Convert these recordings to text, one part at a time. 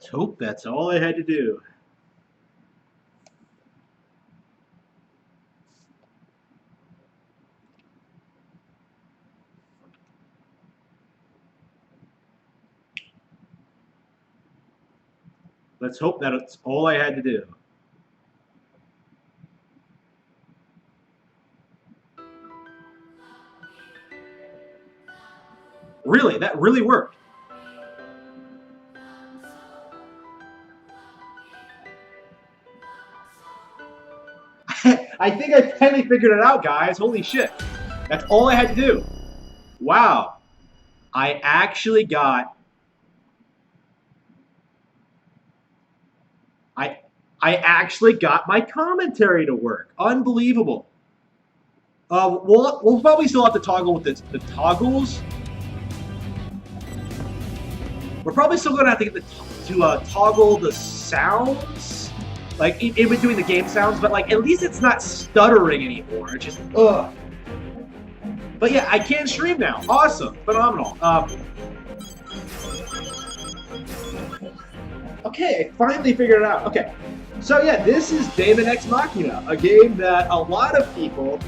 hope that's all I had to do. Let's hope that's all I had to do. Really, that really worked. I think I finally figured it out, guys. Holy shit. That's all I had to do. Wow. I actually got... I actually got my commentary to work. Unbelievable. We'll probably still have to toggle with the toggles. We're probably still going to have to get to toggle the sounds, like in between the game sounds, but like at least it's not stuttering anymore. It's just ugh. But yeah, I can stream now. Awesome, phenomenal. Okay, I finally figured it out. Okay, so yeah, this is Daemon X Machina, a game that a lot of people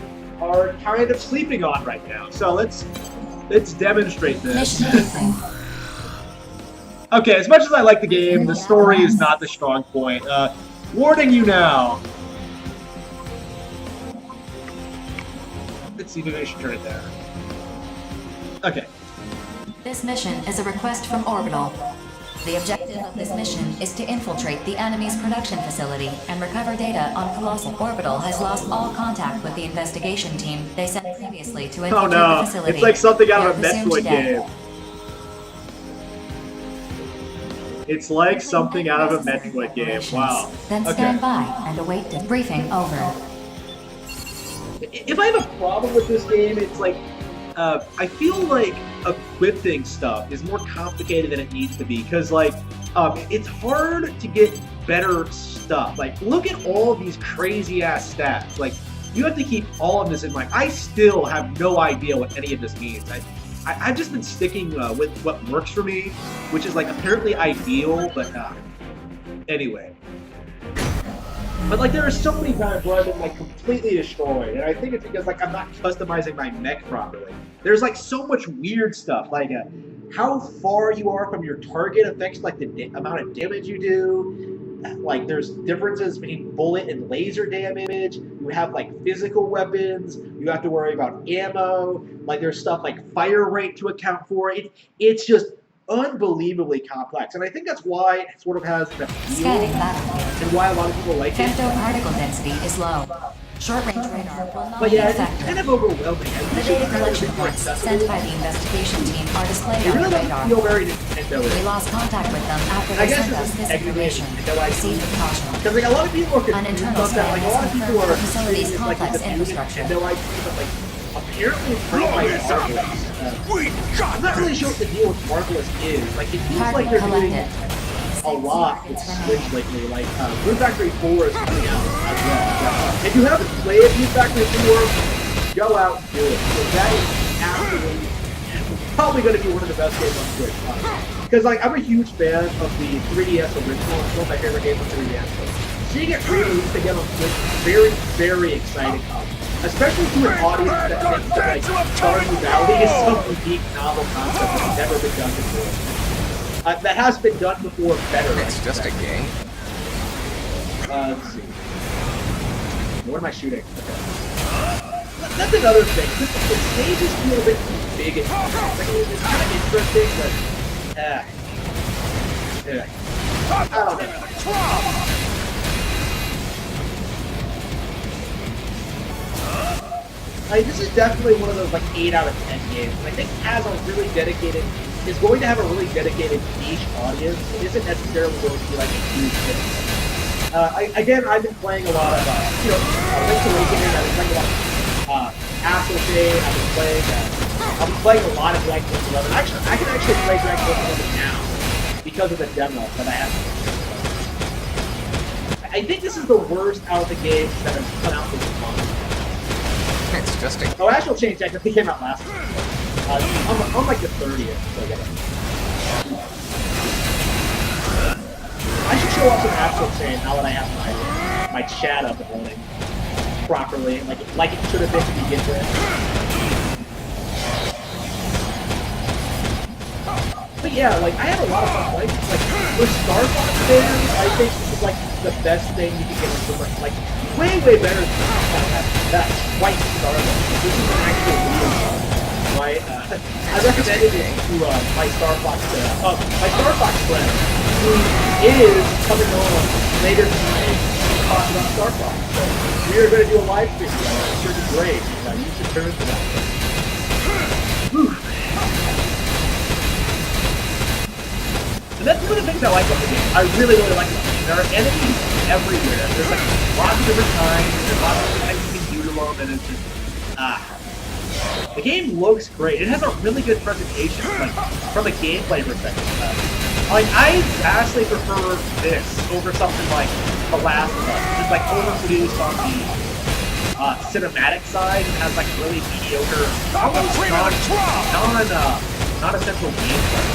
are kind of sleeping on right now. So let's demonstrate this. Okay, as much as I like the game, the story is not the strong point. Warning you now. Let's see, maybe I should turn it there. Okay. This mission is a request from Orbital. The objective of this mission is to infiltrate the enemy's production facility and recover data on Colossal. Orbital has lost all contact with the investigation team they sent previously to infiltrate the facility. It's like something out of a Metroid game. It's like something out of a Metroid game. Wow. Then stand by and await the briefing over. If I have a problem with this game, it's like I feel like equipping stuff is more complicated than it needs to be, because like it's hard to get better stuff. Like, look at all of these crazy ass stats. Like, you have to keep all of this in mind. I still have no idea what any of this means. I've just been sticking with what works for me, which is like apparently ideal, but anyway. But like, there are so many times where I've been like completely destroyed, and I think it's because like I'm not customizing my mech properly. There's like so much weird stuff, like how far you are from your target affects like the amount of damage you do. Like, there's differences between bullet and laser damage. You have like physical weapons. You have to worry about ammo. Like, there's stuff like fire rate to account for. It's just unbelievably complex, and I think that's why it sort of has the appeal, and why a lot of people like it. Particle density is low. Short-range radar will not But be yeah, effective. it's kind of overwhelming. The data collection points sent by the investigation team are displayed on the radar. Feel very Nintendo. We lost contact with them after they sent us this information. Proceed with caution. Because like a lot of people are An confused internal about that. scan Like, a has lot of people confirmed are the facility's treating it like complex it's a infrastructure. Nintendo IP, but like apparently it's pretty like Marvelous. I'm not really sure what the deal with Marvelous is. Like, it feels like they're doing a lot with Switch lately. Like, Blue Factory 4 is coming out as well. If you haven't played Blue Factory 4, go out and do it. Because that is absolutely probably going to be one of the best games on Switch. Because like, I'm a huge fan of the 3DS original. It's one of my favorite games on 3DS. So seeing it re-released again on Switch is very, very exciting. Especially to an audience that thinks that like Stardew Valley is some unique novel concept that's never been done before. That has been done before better. It's just a game. Let's see. What am I shooting? Okay. That's another thing. The stages feel a bit too big and complex. Like, it's kind of interesting, but I don't know. This is definitely one of those like 8 out of 10 games. And I think is going to have a really dedicated niche audience. It isn't necessarily going to be like a huge hit. Again, I've been playing a lot of Link's Awakening. I've been playing a lot of Astral Chain. I've been playing a lot of Dragon Quest 11. Actually, I can actually play Dragon Quest 11 now because of the demo that I have. I think this is the worst out of the games that have come out this month. It's just a... Oh, Astral Chain technically came out last week. I'm like the 30th, so I get it. show off some Astral Chain now that I have my chat up and running properly, like it should have been to begin with. But yeah, like I had a lot of fun playing. Like for Star Fox fans, I think this is like the best thing you can get into like way better than that white Star Fox. This is an actual real Star Fox. Right? I recommended it to my Star Fox friend, who is coming on later tonight to talk about Star Fox. So we are going to do a live stream together. It's going to be great. You should turn to that. Whew. And that's one of the things I like about the game. I really like about the game. There are enemies everywhere. There's like lots of different kinds. There's lots of different things you can do to them, and it's just the game looks great. It has a really good presentation, like from a gameplay perspective. Like I vastly prefer this over something like The Last of Us, which is like overproduced on the cinematic side and has like really mediocre, almost non-essential gameplay.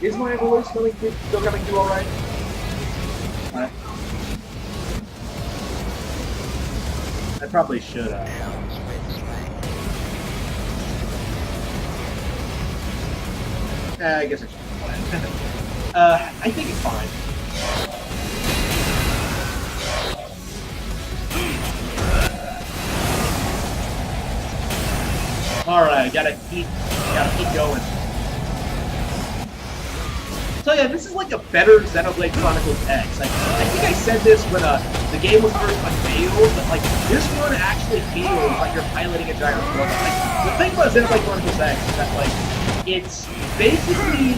Is my voice still coming through alright? Alright. I probably should I guess I should. I think it's fine. Alright, gotta keep going. So yeah, this is like a better Xenoblade Chronicles X. Like, I think I said this when the game was first unveiled, but like this one actually feels like you're piloting a giant robot. Like the thing about Xenoblade Chronicles X is that like it's basically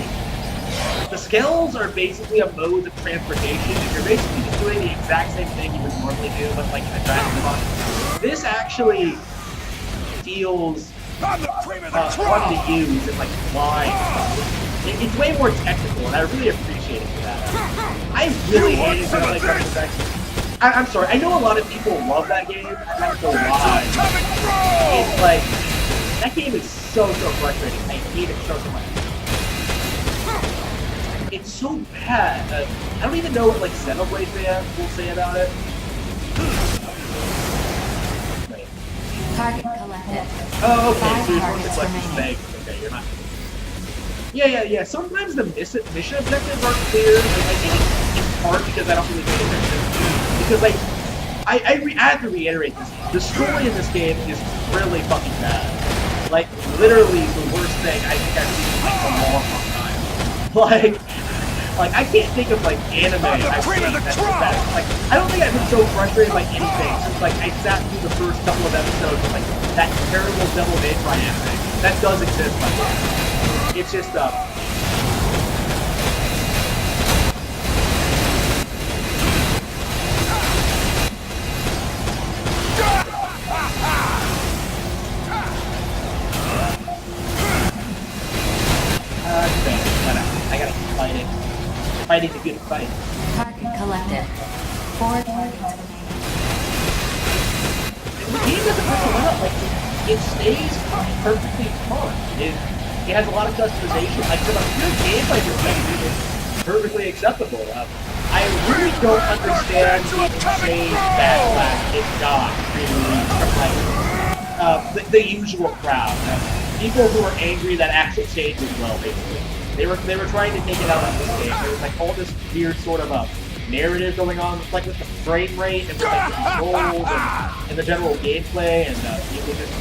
the Skells are basically a mode of transportation, and you're basically just doing the exact same thing you would normally do, but like in a giant robot. This actually feels fun to use and like flying. It's way more technical, and I really appreciate it for that. I really hated Xenoblade Chronicles X. I'm sorry, I know a lot of people love that game. I don't know why. It's like, that game is so frustrating. I hate it so much. It's so bad. I don't even know what like Xenoblade fans will say about it. Wait. Target collected. Oh, okay, so you're 5 supposed to targets collect these remaining. things. Okay, you're not. Yeah. Sometimes the mission objectives aren't clear. I think it's hard because I don't really pay attention. Because like, I have to reiterate this. The story in this game is really fucking bad. Like, literally the worst thing I think I've seen in like a long time. Like I can't think of like anime I've seen that's so bad. Like, I don't think I've been so frustrated by anything since like I sat through the first couple of episodes of like that terrible Devil May Cry anime. That does exist, by the way. It's just I gotta keep fighting. Fighting the good fight. Target collected. 4 targets remaining. The game doesn't mess around. Like it stays perfectly fun. It has a lot of customization. Like from a pure gameplay perspective, it's perfectly acceptable. I really don't understand the insane backlash it got from like the usual crowd. People who were angry that Astral Chain was well, basically. They were trying to take it out on this game. There was like all this weird sort of narrative going on, like with the frame rate and with like, the controls and the general gameplay, and it was just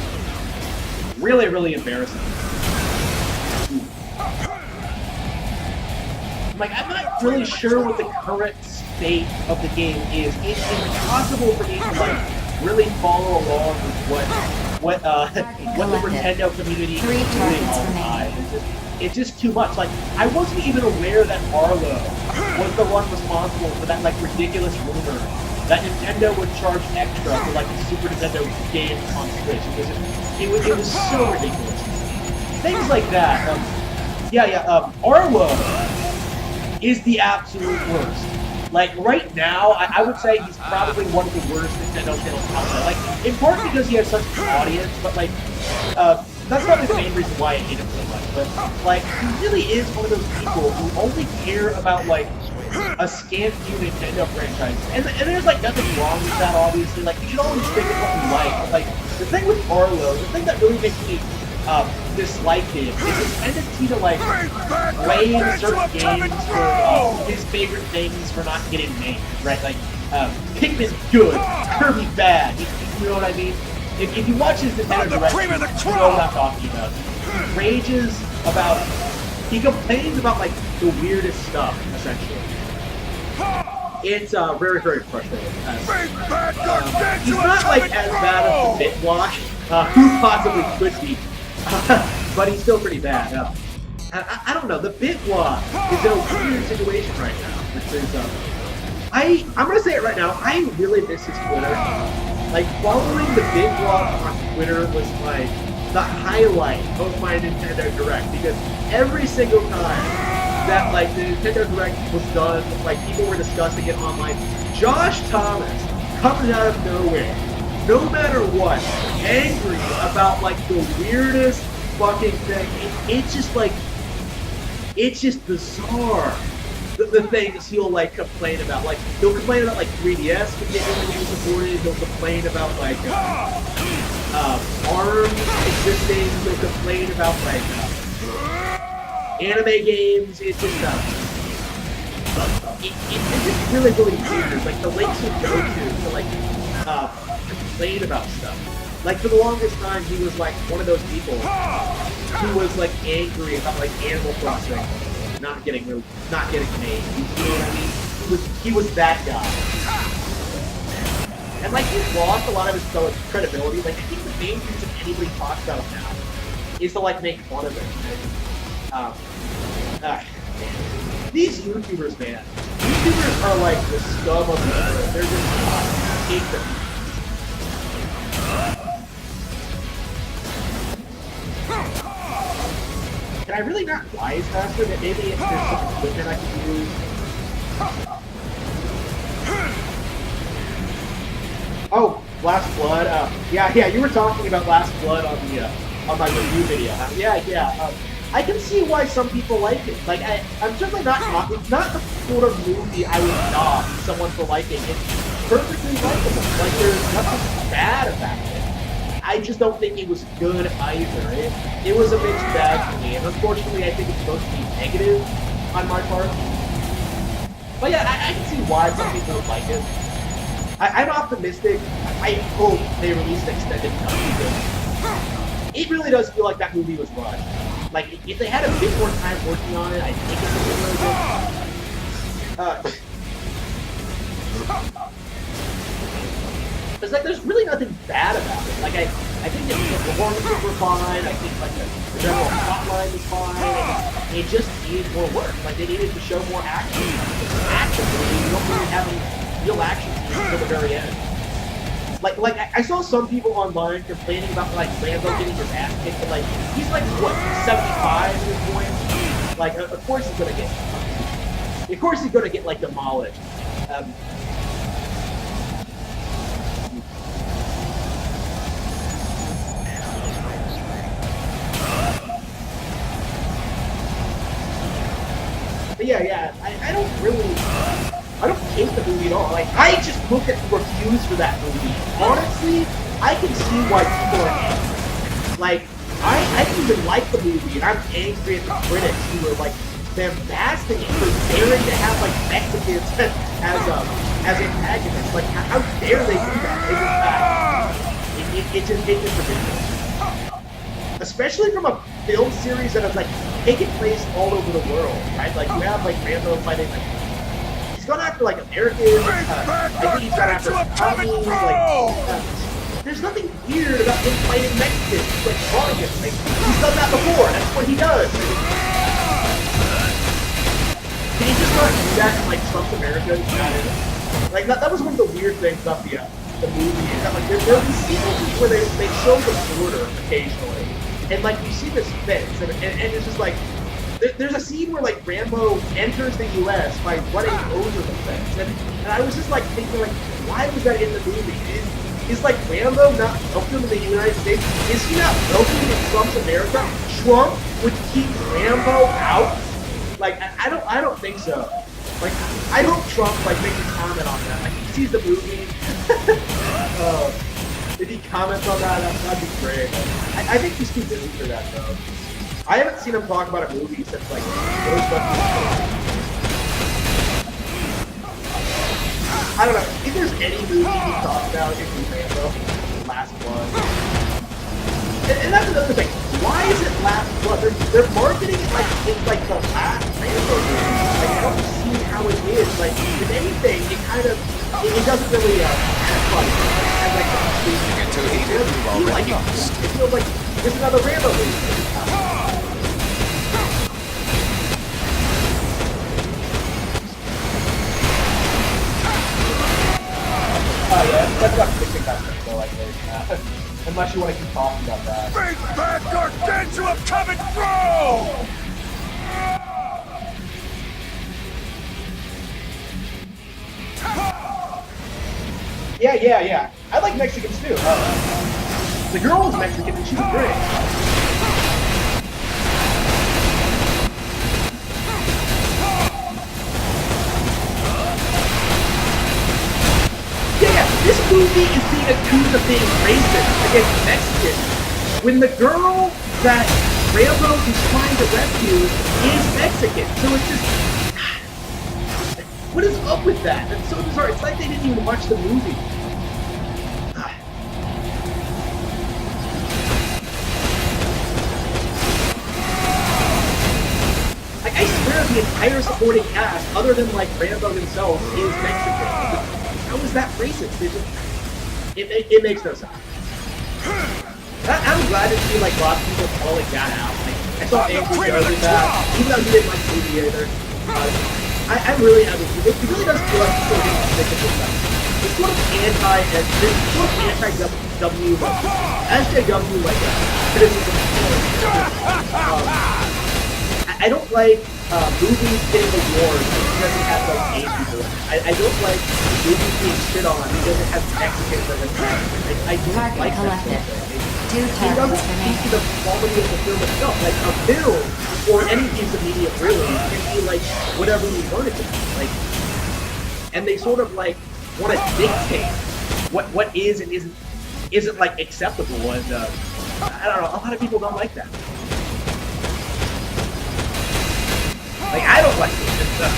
really embarrassing. Like, I'm not really sure what the current state of the game is. It's impossible for me to like really follow along with what the Nintendo community is doing all the time. It's just too much. Like, I wasn't even aware that Arlo was the one responsible for that like ridiculous rumor that Nintendo would charge extra for like the Super Nintendo game on Switch. It was so ridiculous. Things like that. Arlo is the absolute worst. Like, right now, I would say he's probably one of the worst Nintendo channels out there. Like, in part because he has such an audience, but like, that's probably the main reason why I hate him so much. But like, he really is one of those people who only care about like a scant few Nintendo franchises. And there's like nothing wrong with that, obviously. Like, you should always think of what you like. But, like, the thing with Arlo, the thing that really makes me dislike him is his tendency to like blame certain games for his favorite things for not getting made, right? Like, Pikmin's good, Kirby bad. You know what I mean? If you watch his Nintendo Direct, you know what I'm talking about. He rages about, he complains about like the weirdest stuff, essentially. It's very, very frustrating. He's not like as bad as the Bitwash, who possibly could be, but he's still pretty bad. I don't know, the Bitwash is in a weird situation right now, which is, I'm gonna say it right now, I really miss his Twitter. Like, following the Bitwash on Twitter was like the highlight of my Nintendo Direct, because every single time that like the Nintendo Direct was done, like people were discussing it online, Josh Thomas comes out of nowhere, no matter what, angry about like the weirdest fucking thing. It's just like, it's just bizarre. The things he'll like complain about, like he'll complain about like 3DS particularly being supported. He'll complain about like ARM existing. He'll complain about like anime games. It's just it's just really weird. Like the links he'll go to like complain about stuff. Like for the longest time, he was like one of those people who was like angry about like Animal Crossing not getting made. You know what I mean? He was that guy. And like he's lost a lot of his credibility. Like I think the main reason anybody talks about him now is to like make fun of him. These YouTubers, man. YouTubers are like the scum of the earth. They're just I hate them. Can I really not rise faster? That maybe if there's some equipment I can use. Oh, Last Blood. Yeah. You were talking about Last Blood on my review video. Yeah. I can see why some people like it. Like I'm certainly not. It's not the sort of movie I would knock someone for liking. It's perfectly likable. Like there's nothing bad about it. I just don't think it was good either. It was a mixed bag for me, and unfortunately I think it's supposed to be negative on my part. But yeah, I can see why some people would like it. I'm optimistic. I hope they release an extended cut because it really does feel like that movie was rushed. Like, if they had a bit more time working on it, I think it would be really good. It's like there's really nothing bad about it. Like I think the performances were fine. I think like the general plotline was fine. It just needed more work. Like they needed to show more action. You don't really have any real action scenes until the very end. Like I saw some people online complaining about like Rambo getting his ass kicked. But like he's like what 75 at this point. Like of course he's gonna get like demolished. But yeah, I don't hate the movie at all. Like, I just look at the reviews for that movie. Honestly, I can see why people are angry. Like, I didn't even like the movie, and I'm angry at the critics who are, like, bombasting it for daring to have, like, Mexicans as antagonists. Like, how dare they do that? It's just ridiculous. Especially from a film series that has, like, taken place all over the world, right? Like, you have, like, Rambo fighting, like, he's gone after, like, Americans, I think he's gone after Tommies, like, there's nothing weird about him fighting Mexicans, like, targets, like, he's done that before, that's what he does. Can he just not do that in, like, Trump's America? Like, that was one of the weird things about the movie, is that, like, there'll be scenes where they show the border occasionally. And, like, you see this fence, and it's just, like, there's a scene where, like, Rambo enters the U.S. by running over the fence. And I was just, like, thinking, like, why was that in the movie? Is like, Rambo not welcome in the United States? Is he not welcome in Trump's America? Trump would keep Rambo out? Like, I don't think so. Like, I hope Trump like makes a comment on that. Like, he sees the movie. If he comments on that'd be great. I think he's too busy for that though. I haven't seen him talk about a movie since like Ghostbusters. I don't know. If there's any movie he talks about, it'd be Rambo, Last Blood. And that's another thing. Why is it Last Blood? They're marketing it like it's like the last Rambo movie. Like, I don't see how it is. Like, if anything, it kind of it doesn't really have like You get too heated, you've already lost. it feels like it's another Rambo movie. Oh yeah, that's not fixing that though, I think. Unless you want to keep talking about that. Big bad gargantuan coming through! Yeah. I like Mexicans too. The girl was Mexican and she was great. Yeah, this movie is being accused of being racist against Mexicans when the girl that Rambo is trying to rescue is Mexican. So it's just, what is up with that? That's so bizarre. It's like they didn't even watch the movie. Like, I swear the entire supporting cast, other than like Rambo himself, is Mexican. How is that racist? It makes no sense. I'm glad to see like lots of people calling that out. Like, I saw Andrew Joe do that, even though he didn't like the movie either. I'm really happy. It really does feel like people are getting sick of this stuff. It's sort of anti-W, like, SJW, like, criticism. I don't like movies getting awards because it has like gay people. I don't like movies being shit on because it has Mexicans in it. I don't Target like that collected. sort of thing. Two It targets doesn't speak remaining. to the quality of the film itself. Like a film or any piece of media really can be like whatever you want it to be. Like, and they sort of like want to dictate what is and isn't like acceptable. And I don't know. A lot of people don't like that. Like, I don't like this stuff.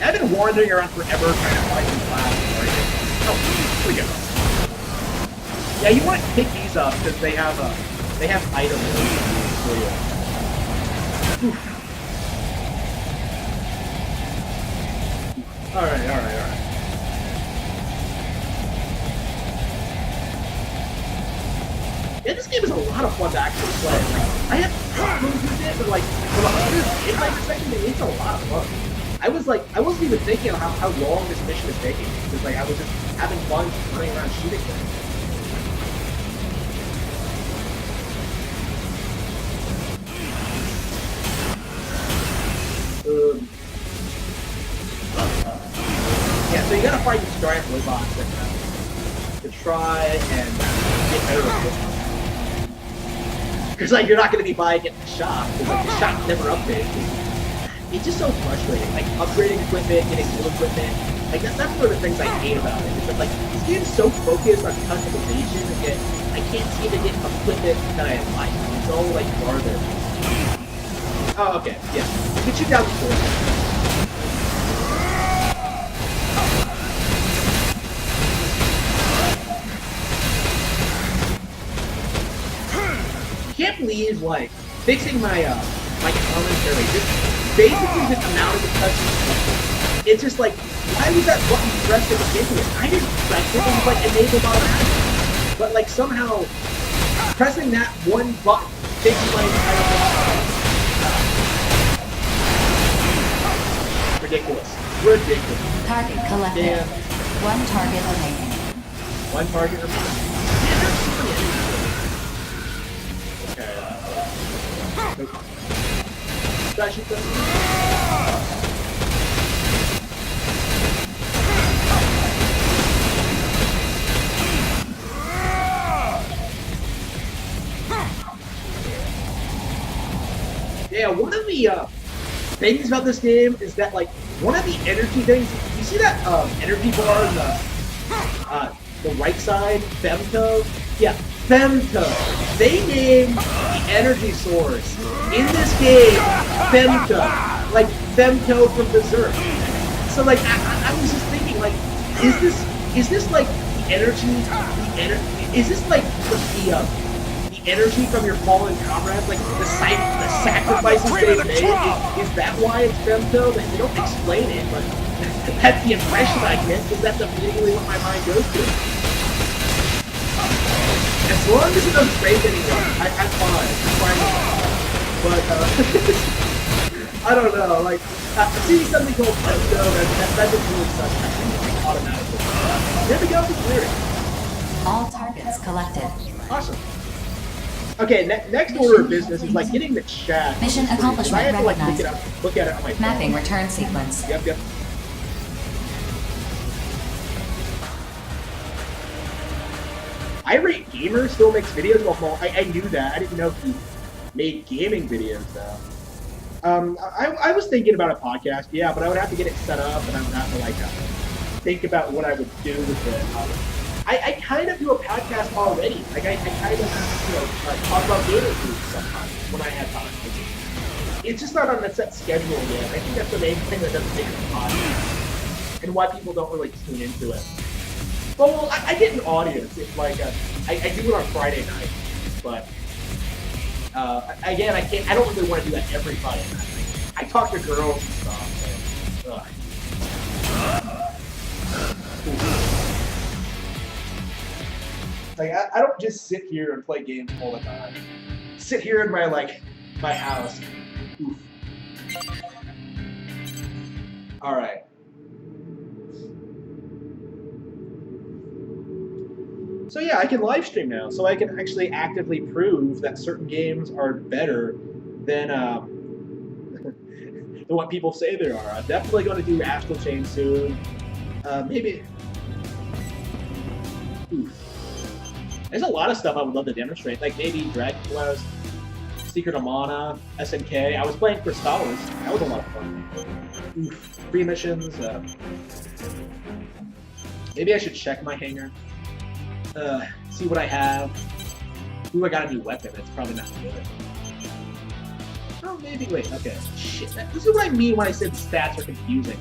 I've been wandering around forever trying to find these labs. Oh, here we go. Yeah, you want to pick these up because they have items for you. All right. Yeah, this game is a lot of fun to actually play. Like, I have problems with it, but like from 100 in my perspective, it's a lot of fun. I wasn't even thinking of how long this mission is taking because like I was just having fun running around shooting things. Yeah, so you gotta fight these giant robots to try and get better at this. Because like you're not gonna be buying it in the shop, because like the shop never updates. It's just so frustrating. Like upgrading equipment, getting new equipment. Like that's one of the things I hate about it. Is that like this game's so focused on customization, and yet I can't seem to get equipment that I like. It's all like garbage. Oh, okay, yeah. Get you down the floor. I can't believe like fixing my my commentary just basically just amounted to touching. It's just like, why was that button pressed at the beginning? I didn't press it. It was like enabled automatically. But like somehow pressing that one button fixed my entire life. Ridiculous. Target collected. Damn. One target remaining. One target remaining. Yeah, that's funny. Okay. Should I shoot them? yeah, one of the things about this game is that like one of the energy things. You see that energy bar on the right side, Femto? Yeah, Femto. They named the energy source in this game Femto, like Femto from Berserk. So like I was just thinking like, is this like the energy? Is this like the energy from your fallen comrades, like the sacrifices they made? Is that why it's Femto? They don't explain it, but that's the impression I get, because that's immediately what my mind goes to. As long as it doesn't break anyone, I'm fine. But I don't know. Like seeing something called Femto, that just really sucks. Like, automatically. There we go. It's weird. All targets collected. Awesome. Okay, next order of business is like getting the chat. Mission accomplishment I have to like recognized. look at it on my phone. Mapping return sequence. Yep. Irate Gamer still makes videos. Well, I knew that. I didn't know he made gaming videos though. I was thinking about a podcast, yeah, but I would have to get it set up, and I would have to like think about what I would do with it. I kind of do a podcast already. Like I kind of talk about gaming news sometimes when I have time. It's just not on a set schedule yet. I think that's the main thing that doesn't make it a podcast, and why people don't really tune into it. Well, I get an audience. It's like I do it on Friday night, but again, I don't really want to do that every Friday night. I talk to girls and stuff. Like I don't just sit here and play games all the time. Sit here in my house. Oof. All right. So yeah, I can live stream now, so I can actually actively prove that certain games are better than than what people say they are. I'm definitely going to do Astral Chain soon. Maybe. Oof. There's a lot of stuff I would love to demonstrate, like maybe Dragon Quest, Secret of Mana, SNK. I was playing Crystallis. That was a lot of fun. Oof. Free missions. Maybe I should check my hangar. See what I have. Ooh, I got a new weapon. That's probably not good. Oh, maybe. Wait, okay. Shit. This is what I mean when I said stats are confusing.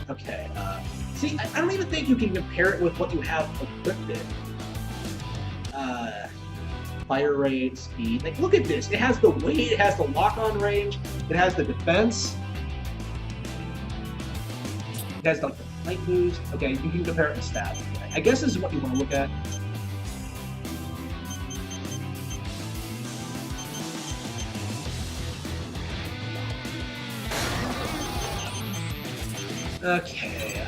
Okay. See, I don't even think you can compare it with what you have equipped in. Fire rate, speed. Like, look at this. It has the weight, it has the lock-on range, it has the defense. It has like the flight boost. Okay, you can compare it to stats. I guess this is what you want to look at. Okay,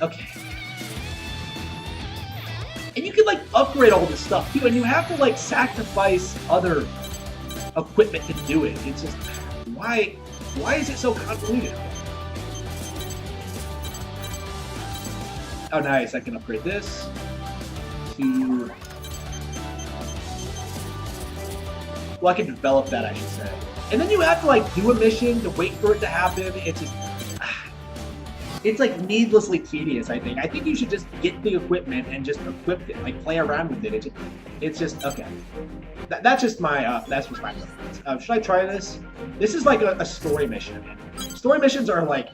okay. And you can like upgrade all this stuff too, and you have to like sacrifice other equipment to do it. It's just why is it so convoluted? Oh nice, I can upgrade this to, well, I can develop that, I should say. And then you have to like do a mission to wait for it to happen. It's just it's like needlessly tedious, I think. I think you should just get the equipment and just equip it, like play around with it. It's just okay. That's just my preference. Should I try this? This is like a story mission. Story missions are like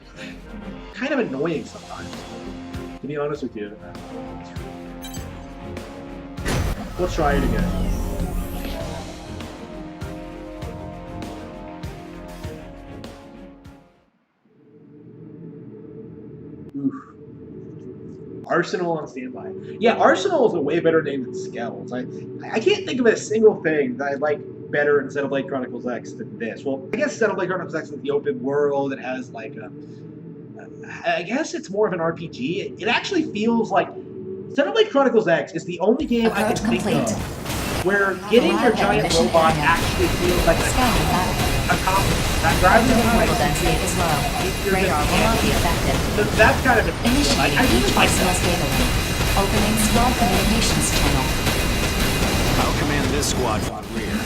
kind of annoying sometimes, to be honest with you. We'll try it again. Oof. Arsenal on standby. Yeah, Arsenal is a way better name than Skells. I can't think of a single thing that I like better in Xenoblade Chronicles X than this. Well, I guess Xenoblade Chronicles X is the open world. It has like I guess it's more of an RPG. It actually feels like Xenoblade Chronicles X is the only game I can think of where getting your giant robot actually feels like a compliment. Rather than like density is low. Radar will not be affected. That's kind of a Initiate I really each like SOS that. data link. Opening squad communications channel. I'll command this squad from the rear.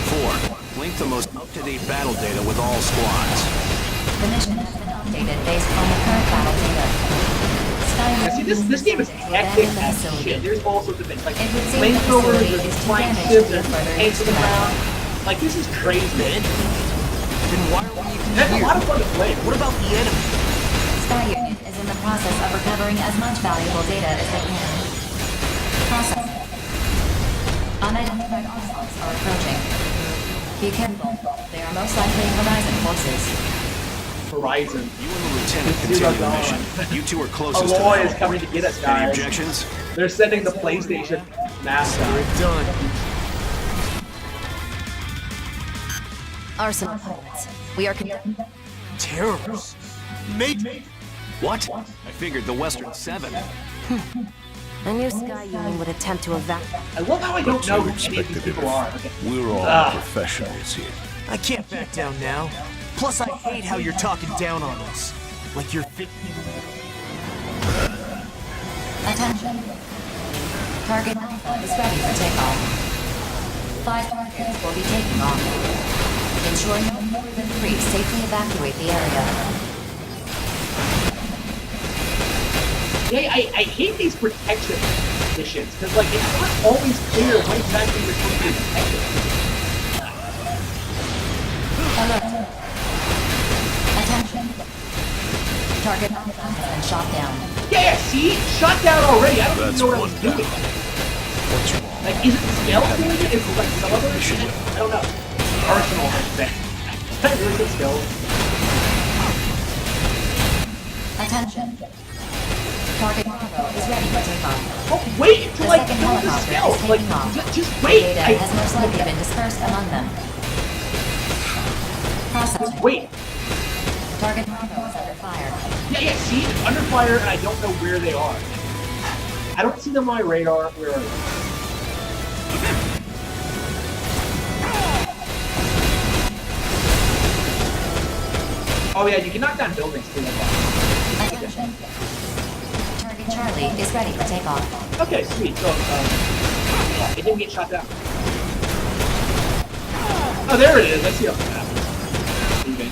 4. Link the most up-to-date battle data with all squads. The mission has been updated based on the current battle data. Yeah, see, this game is hectic as shit. There's all sorts of things, like It would seem the flamethrowers, facility there's is too flying damaged ships, to there's go further tanks in into the the ground. Like, this is crazy. Then why are we even That's a here? lot of fun to play. What about the enemy? Sky Union is in the process of recovering as much valuable data as they can. Process. Unidentified onslaughts are approaching. Be careful. They are most likely Horizon forces. Horizon. You and the lieutenant Zero continue the Dawn. mission. You two are closest to Aloy the is coming to get us, Any guys. objections? They're sending the PlayStation mascot. We're done. Arsenal pilots. We are conducting. Terrorists. Mate. What? I figured the Western 7. I knew Sky Union would attempt to evacuate. I love how I don't But know you who any of these expected people it. are. Okay. We're all Ah. professionals here. I can't back down now. Plus, I hate how you're talking down on us. Like you're fit. Attention. Target Alpha is ready for takeoff. 5 targets will be taking off. Ensure no more than 3 safely evacuate the area. Yeah, I hate these protection missions, because, like, it's not always clear when exactly you're supposed to be protected. Alert. Attention. Target Alpha has been shot down. Yeah, see? Shot down already. I don't even That's know what I one was doing. down. What's wrong? Like, is it stealth doing it? Is it, like, some other shit? I don't know. Arsenal, I think. I really said stealth. Attention. Target Bravo is ready for takeoff. Oh, wait The until, like, second do the helicopter is stealth. Like, taking off. just The wait. data has most likely been dispersed among them. Processing. Wait. Target Bravo is under fire. Yeah, see? It's under fire, and I don't know where they are. I don't see them on my radar. Where are they? Oh yeah, you can knock down buildings too. Attention. Target Charlie is ready for takeoff. Okay, sweet. So, it didn't get shot down. Oh, there it is. I see how that happens. Moving.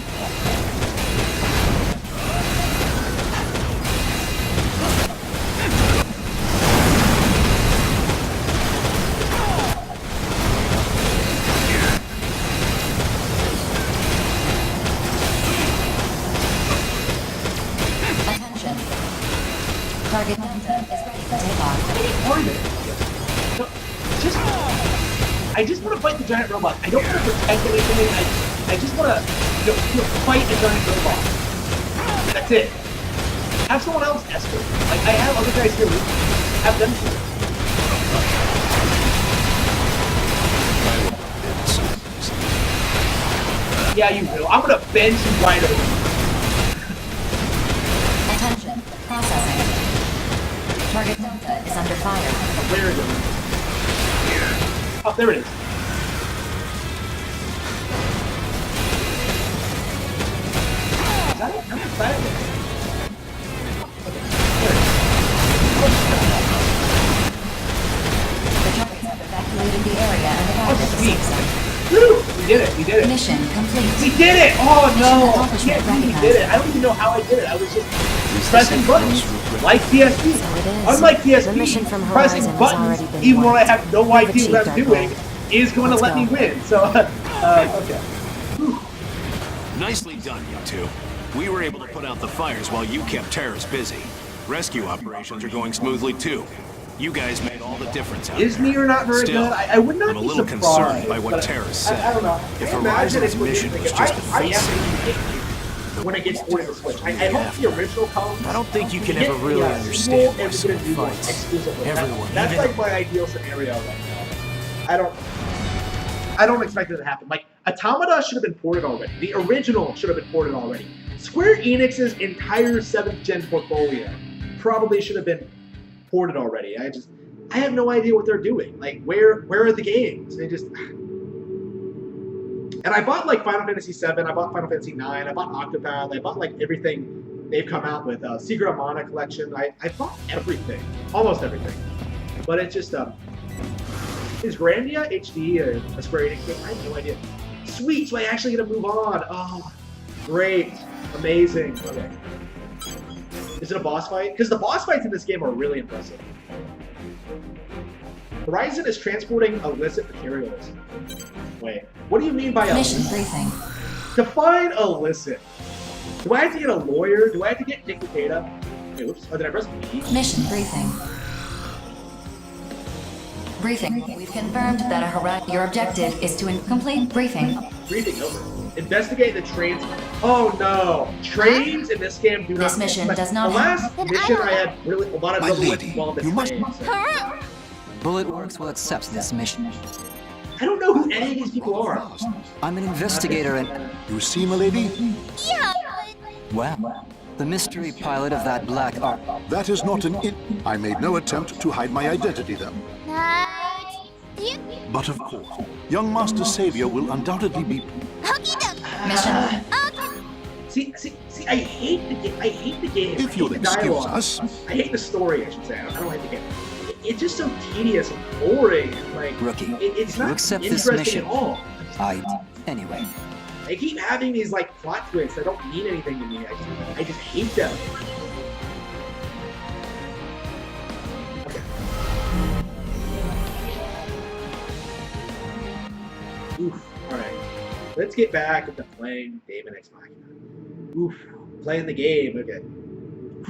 Attention. Target Delta is ready for takeoff. Are they? No, I just want to fight the giant robot. I don't want to protect anything. I just want to, fight a giant robot. That's it. Have someone else escort. Like, I have other guys here. Have them do it. Yeah, you will. I'm gonna bend you right over. Attention. Processing. Target Delta is under fire. Where is it? Oh, there it is. Is that it? Is that it? The targets have evacuated the area and arrived at the sweet. safe zone. Woo! We did it. We did it. Mission complete. We did it! Oh no! accomplishment I can't believe we recognized. did it. I don't even know how I did it. I was just pressing buttons like PSP. So it is. Unlike PSP, The mission from pressing Horizon has buttons, already been even when won. I have no We've idea what achieved I'm our doing, goal. is going to Let's let me go. win. So, okay. Nicely done, you two. We were able to put out the fires while you kept terrorists busy. Rescue operations are going smoothly too. You guys made all the difference out Is there. Mir not very Still, good? I would not I'm a be little surprised. concerned by what but terrorists said. I don't know. If I imagine Horizon's it would be mission was thinking, just I a am face thinking when it gets ported to Switch. I hope the original comes. I don't think you can get ever really the understand sequel why and someone get a new one fights. exclusively. Everyone, That's even- like my ideal scenario right now. I don't expect it to happen. Like, Automata should have been ported already. The original should have been ported already. Square Enix's entire 7th gen portfolio probably should have been ported already. I have no idea what they're doing. Like, where are the games? They just... And I bought, like, Final Fantasy VII, I bought Final Fantasy IX, I bought Octopath, I bought, like, everything they've come out with Secret of Mana collection. I bought everything, almost everything, but it's just is Grandia HD a Square Enix game? I have no idea. Sweet, so I actually get to move on. Oh, great, amazing. Okay, is it a boss fight? Because the boss fights in this game are really impressive. Horizon is transporting illicit materials. Wait, what do you mean by Mission illicit? briefing. Define illicit. Do I have to get a lawyer? Do I have to get Nick Takeda? Wait, oops. Oh, did I press B? Mission briefing. Briefing. We've confirmed that your objective is to complete briefing. Briefing over. Investigate the trains. Oh no! Trains in this game do not. This mission like, does not The last have- mission I had really a lot of My trouble lady, with while this you must- game. So. Bullet Works will accept this mission. I don't know who any of these people are. I'm an investigator and, You see, milady? well, the mystery pilot of that black ark. That is not an I made no attempt to hide my identity then. But of course, young Master Savior will undoubtedly be... Mission. See, I hate the game. I hate the game. If I you'll hate the excuse dialogue. us. I hate the story, I should say. I don't like the game. It's just so tedious and boring. And, like, Rookie, it's if you not accept this interesting mission, at all. Anyway, They keep having these like plot twists that don't mean anything to me. I just hate them. Okay. Oof. Alright. Let's get back into playing Daemon X Machina. Oof. Playing the game. Okay.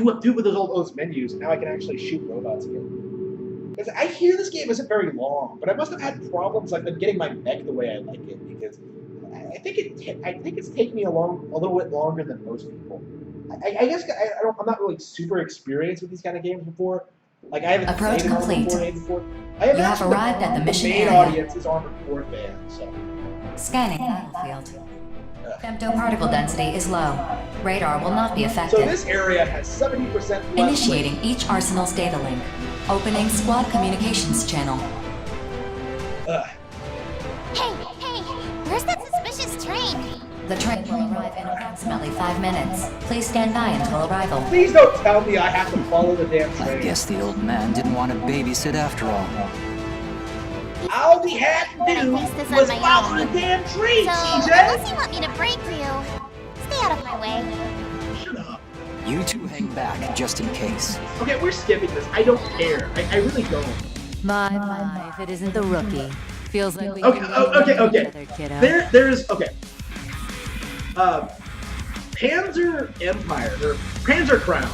Ooh, I'm doing with those menus, and now I can actually shoot robots again. Because I hear this game isn't very long, but I must have had problems like getting my mech the way I like it, because I think it's taken me a little bit longer than most people. I guess I'm not really super experienced with these kind of games before. Like I haven't Approach played complete. before. You have arrived at the mission main area. audience is Armored Core fans, so. Scanning battlefield. Femtoparticle density is low. Radar will not be So affected. this area has 70% less. Initiating each arsenal's data link. Opening squad communications channel. Ugh. Hey, where's that suspicious train? The train will arrive in approximately 5 minutes. Please stand by until arrival. Please don't tell me I have to follow the damn I train. guess the old man didn't want to babysit after all. All we had to I do faced this on was my follow own. the damn train, So, CJ! unless you want me to break you, stay out of my way. Shut up. You two hang back, just in case. Okay, we're skipping this. I don't care. I really don't. My, if it isn't the rookie. Feels like we Okay, can okay. together, kiddo. There's okay. Panzer Empire or Panzer Crown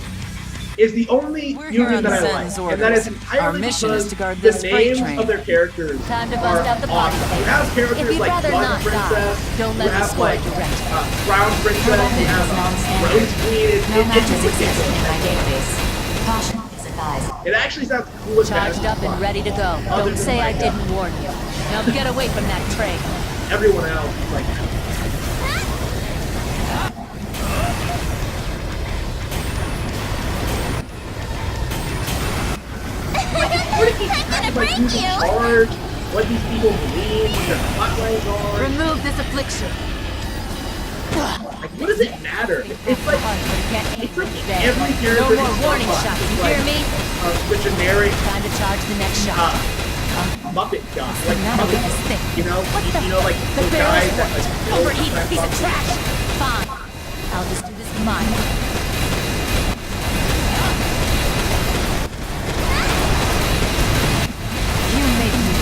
is the only We're here union on that I Zen's like, and that is orders. entirely Our mission because is to guard the this freight names train. of their characters Time to are bust out the body awesome. bag. You have characters If you'd like rather Blood not Princess, die, don't you let the have score like direct you. Crown Princess, you have Non-standard. Rose Queen. No matches It's exist in my ridiculous. database. Caution is advised. It actually sounds cool as Charged up and ready to go. Other Don't than say I like, didn't warn you. Now get away from that train. everyone else is like. I'm gonna break you! Charge, what these people believe, what their hotlines are. Remove this affliction. Like, what does it matter? It's like It's like every character. No more in warning Star shots, Fox you is hear like, me? The generic Time to charge the next shot. Muppet guy, What's the like matter with Muppet, this thing? you know, What the you know, like The those barrel's guys that like worked. Overeaten piece of trash. Fine. I'll just do this mine. You made me.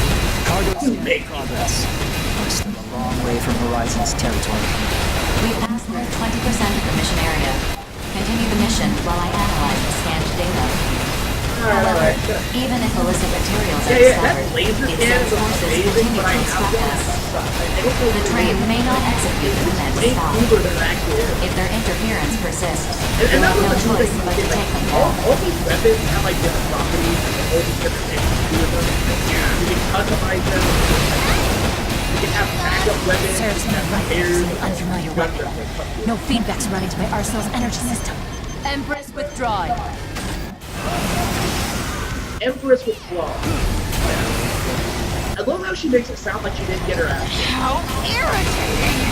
Cargo's You in make me. progress. We're still a long way from Horizon's territory. We passed through 20% of the mission area. Continue the mission while I analyze the scanned data. However, even if illicit materials are Yeah, that discovered, laser its cannon is forces amazing, continue but I to have instruct one. us. I don't know The train may not execute the command to way stop. cooler than it actually is. If their interference persists, And we'll that's have what no the cool choice thing but to is, take them like, down. all these weapons have like different properties, and all these different things to do with them. You can customize them. You can have backup weapons. Serves You me can have right repairs. as an unfamiliar weapon. No feedback's running to my arsenal's energy system. Empress withdrawing. Empress with Claw. I love how she makes it sound like she didn't get her ass. How irritating!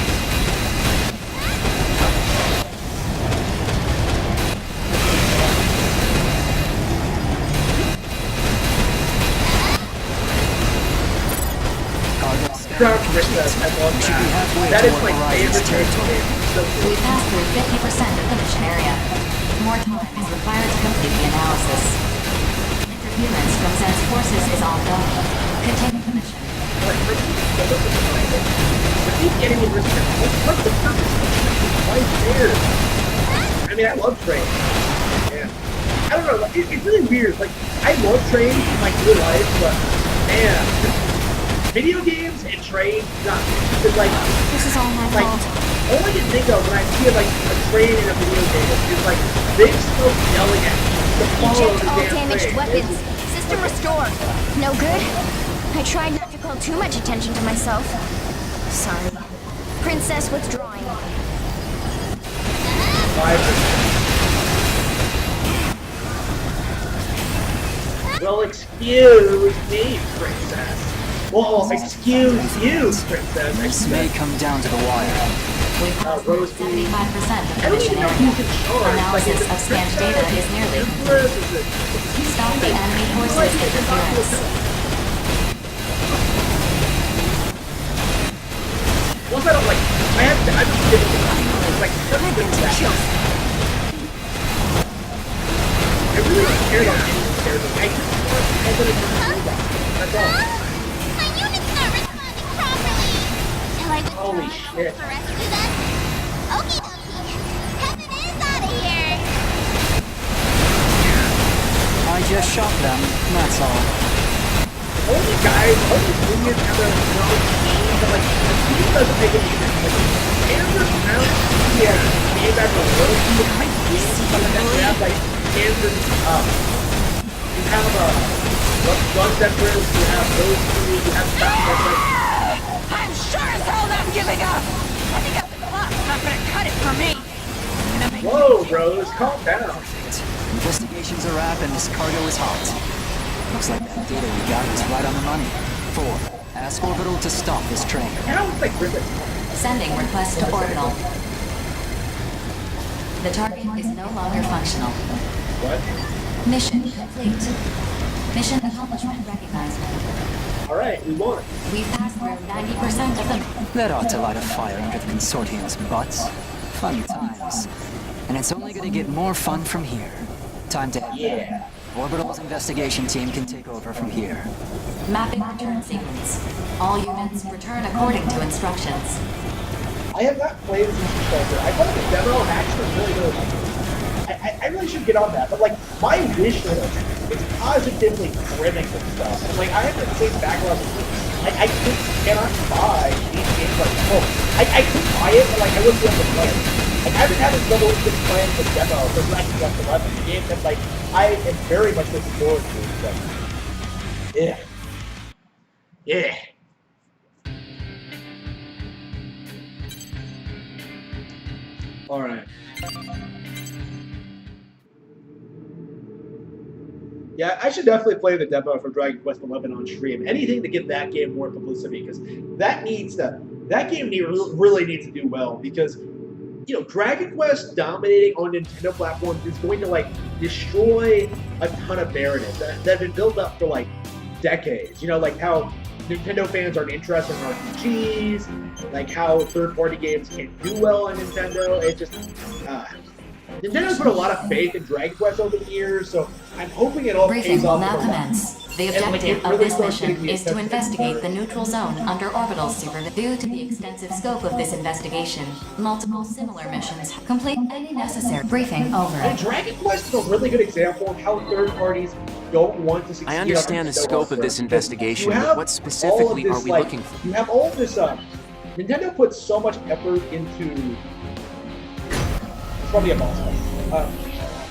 Crown Princess, I love We should be halfway that. That is toward We my Horizon's favorite territory. game. So cool. passed through 50% of the mission area. More time is required to complete the analysis. Interference from Zen's forces is ongoing. Continue the mission. Like, I keep getting in risk. What's the purpose of this? Why there? I mean, I love trains. Yeah. I don't know. It's really weird. Like, I love trains in my real life, but man, video games and trains, not. It's like, This is all my like, fault. all I can think of when I see like a train in a video game is like big smoke yelling at me to follow Eject the all damn damaged train. weapons. System restore. No good? I tried not to call too much attention to myself. Sorry. Princess withdrawing. 5%. Well, excuse me, princess. Well, excuse you, princess. This may come down to the wire. We've passed through Rose Bean. 75% of I the don't mission even know area. who's in charge. Like, Analysis is it of scanned data is nearly Empress? complete. Is it Stop the enemy forces interference. Once I don't like, I just give it it's like, that's good stuff. I really don't care about any of the characters. I just want everybody to do that. That's all. My unit's not responding properly. Shall I withdraw Holy and shit. hope for rescue then? Okie dokie. Heaven is out of here. I just shot them, that's all. Only guys, only juniors have their own team, but like, the team doesn't make any sense. Like, Kansas Mountain, yeah, came back to the world team, I think something like that. You have like Kansas, you have Guns Emperors, you have those three, you have Mountain Emperors. I'm sure as hell not giving up! Setting up the clock's not gonna cut it for me! I'm gonna make Whoa, Rose, calm down. Investigation's a wrap and this cargo is hot. Looks like that data we got was right on the money. 4. Ask Orbital to stop this train. Now it's like Griffin. Sending request to Orbital. The target is no longer functional. What? Mission complete. Mission accomplishment recognized. Alright, we won. We've passed through 90% of them. That ought to light a fire under the consortium's butts. Fun times. And it's only gonna get more fun from here. Time to head Yeah. back. Orbital's investigation team can take over from here. Mapping return sequence. All units return according to instructions. I have not played this Soldier. I thought the demo actually really good. I really should get on that, but like my wish list is positively brimming with stuff. And like I have the same backlog of like I just cannot buy these games like I could buy it, but like I wouldn't be able to play it. Like I've been having trouble with playing the demo for Dragon Quest 11, the game that like I am very much looking forward to. So yeah. Yeah. Alright. Yeah, I should definitely play the demo for Dragon Quest 11 on stream. Anything to give that game more publicity, because that game really needs to do well, because you know, Dragon Quest dominating on Nintendo platforms is going to like destroy a ton of narratives that have been built up for like decades. You know, like how Nintendo fans aren't interested in RPGs, like how third-party games can't do well on Nintendo. It just Nintendo's put a lot of faith in Dragon Quest over the years, so I'm hoping it all Briefing pays will off. now in the long commence. The And, like, objective it of really this starts mission getting me is to attention. investigate the neutral zone under orbital supervision. Due to the extensive scope of this investigation, multiple similar missions complete any necessary. Briefing over. And Dragon Quest is a really good example of how third parties don't want to succeed. I understand on the Nintendo scope of this because investigation, you have but what specifically all are of this, we like, looking for? You have all of this. Nintendo puts so much effort into. It's probably a boss fight.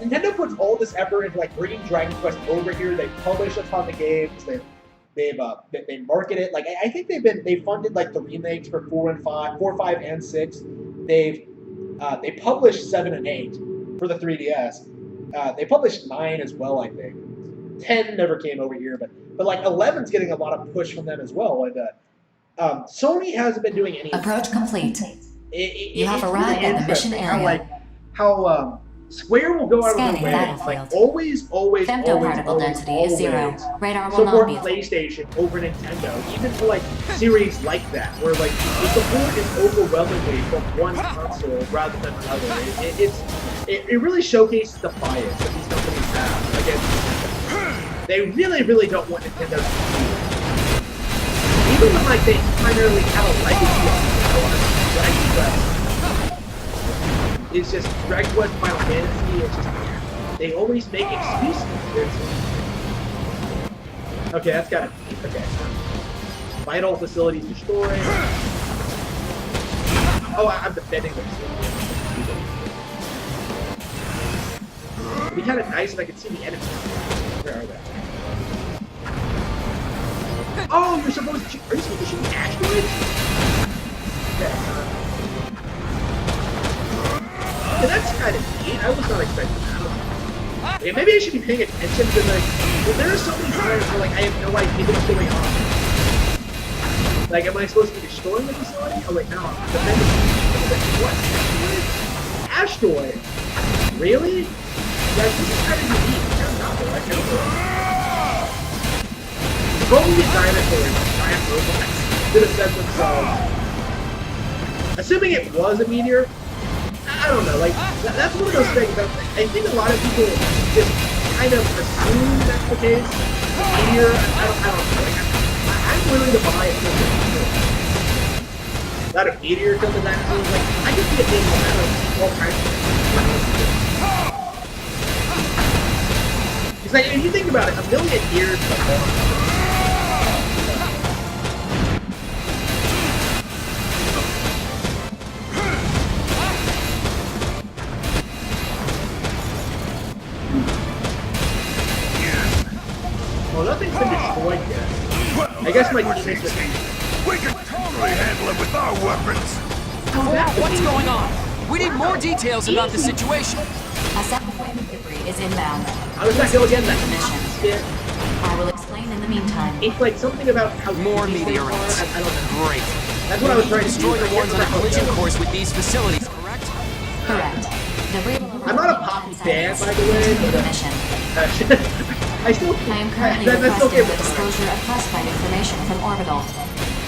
Nintendo puts all this effort into like bringing Dragon Quest over here. They publish a ton of games. They market it. Like I think they funded like the remakes for 4, 5, and 6. They published 7 and 8 for the 3DS. They published 9 as well, I think. 10 never came over here, but like 11's getting a lot of push from them as well. And Sony hasn't been doing any. Approach complete. You have It's arrived really at the mission interesting area. How Square will go out of Scanning their way, like battlefield. always, Femtoparticle density is 0. always Radar will not support be PlayStation over Nintendo, even for like series like that, where like the support is overwhelmingly from one console rather than another. It really showcases the bias that these companies have against. They really don't want Nintendo to succeed. Even when like they primarily have a legacy of Dragon Quest. It's just Dragon Quest Final Fantasy. It's just they always make excuses. Okay, that's gotta be okay. Vital facilities destroyed. Oh, I'm defending them. It'd be kind of nice if I could see the enemies. Where are they? Oh, you're supposed to. Are you supposed to shoot asteroids? Okay. Yeah, that's kind of neat. I was not expecting that. Yeah, maybe I should be paying attention to like. There are so many times where like I have no idea what's going on. Like, am I supposed to be destroying the facility? Oh wait, no. I'm defending. What? Asteroid? Really? Like, this is kind of unique. I don't know. Like, I don't know. Probably dinosaurs, giant robots, did have set themselves. Assuming it was a meteor. I don't know, like, that's one of those things that I think a lot of people just kind of assume that's the case. Meteor, I don't know, like, I'm willing to buy it for a meteor. Not a meteor killed the dinosaurs, like, I could see it being all kinds of things. It's like, if you think about it, 1 million years before. Well, nothing's been destroyed yet. I guess my teammates would... We can totally handle it with our weapons! What's going on? We need more details about the situation. A second wave of debris is inbound. How does that go again? That Mission. I will explain in the meantime. It's like something about how More these things meteorites. are. I don't know. Great. That's what I was trying to Destroy do. the ones on a collision course with these facilities, correct? Correct. Debris will I'm not a Poppy fan, by the way, but mission. I still. I am currently That's okay requesting the with me. disclosure of classified information from Orbital.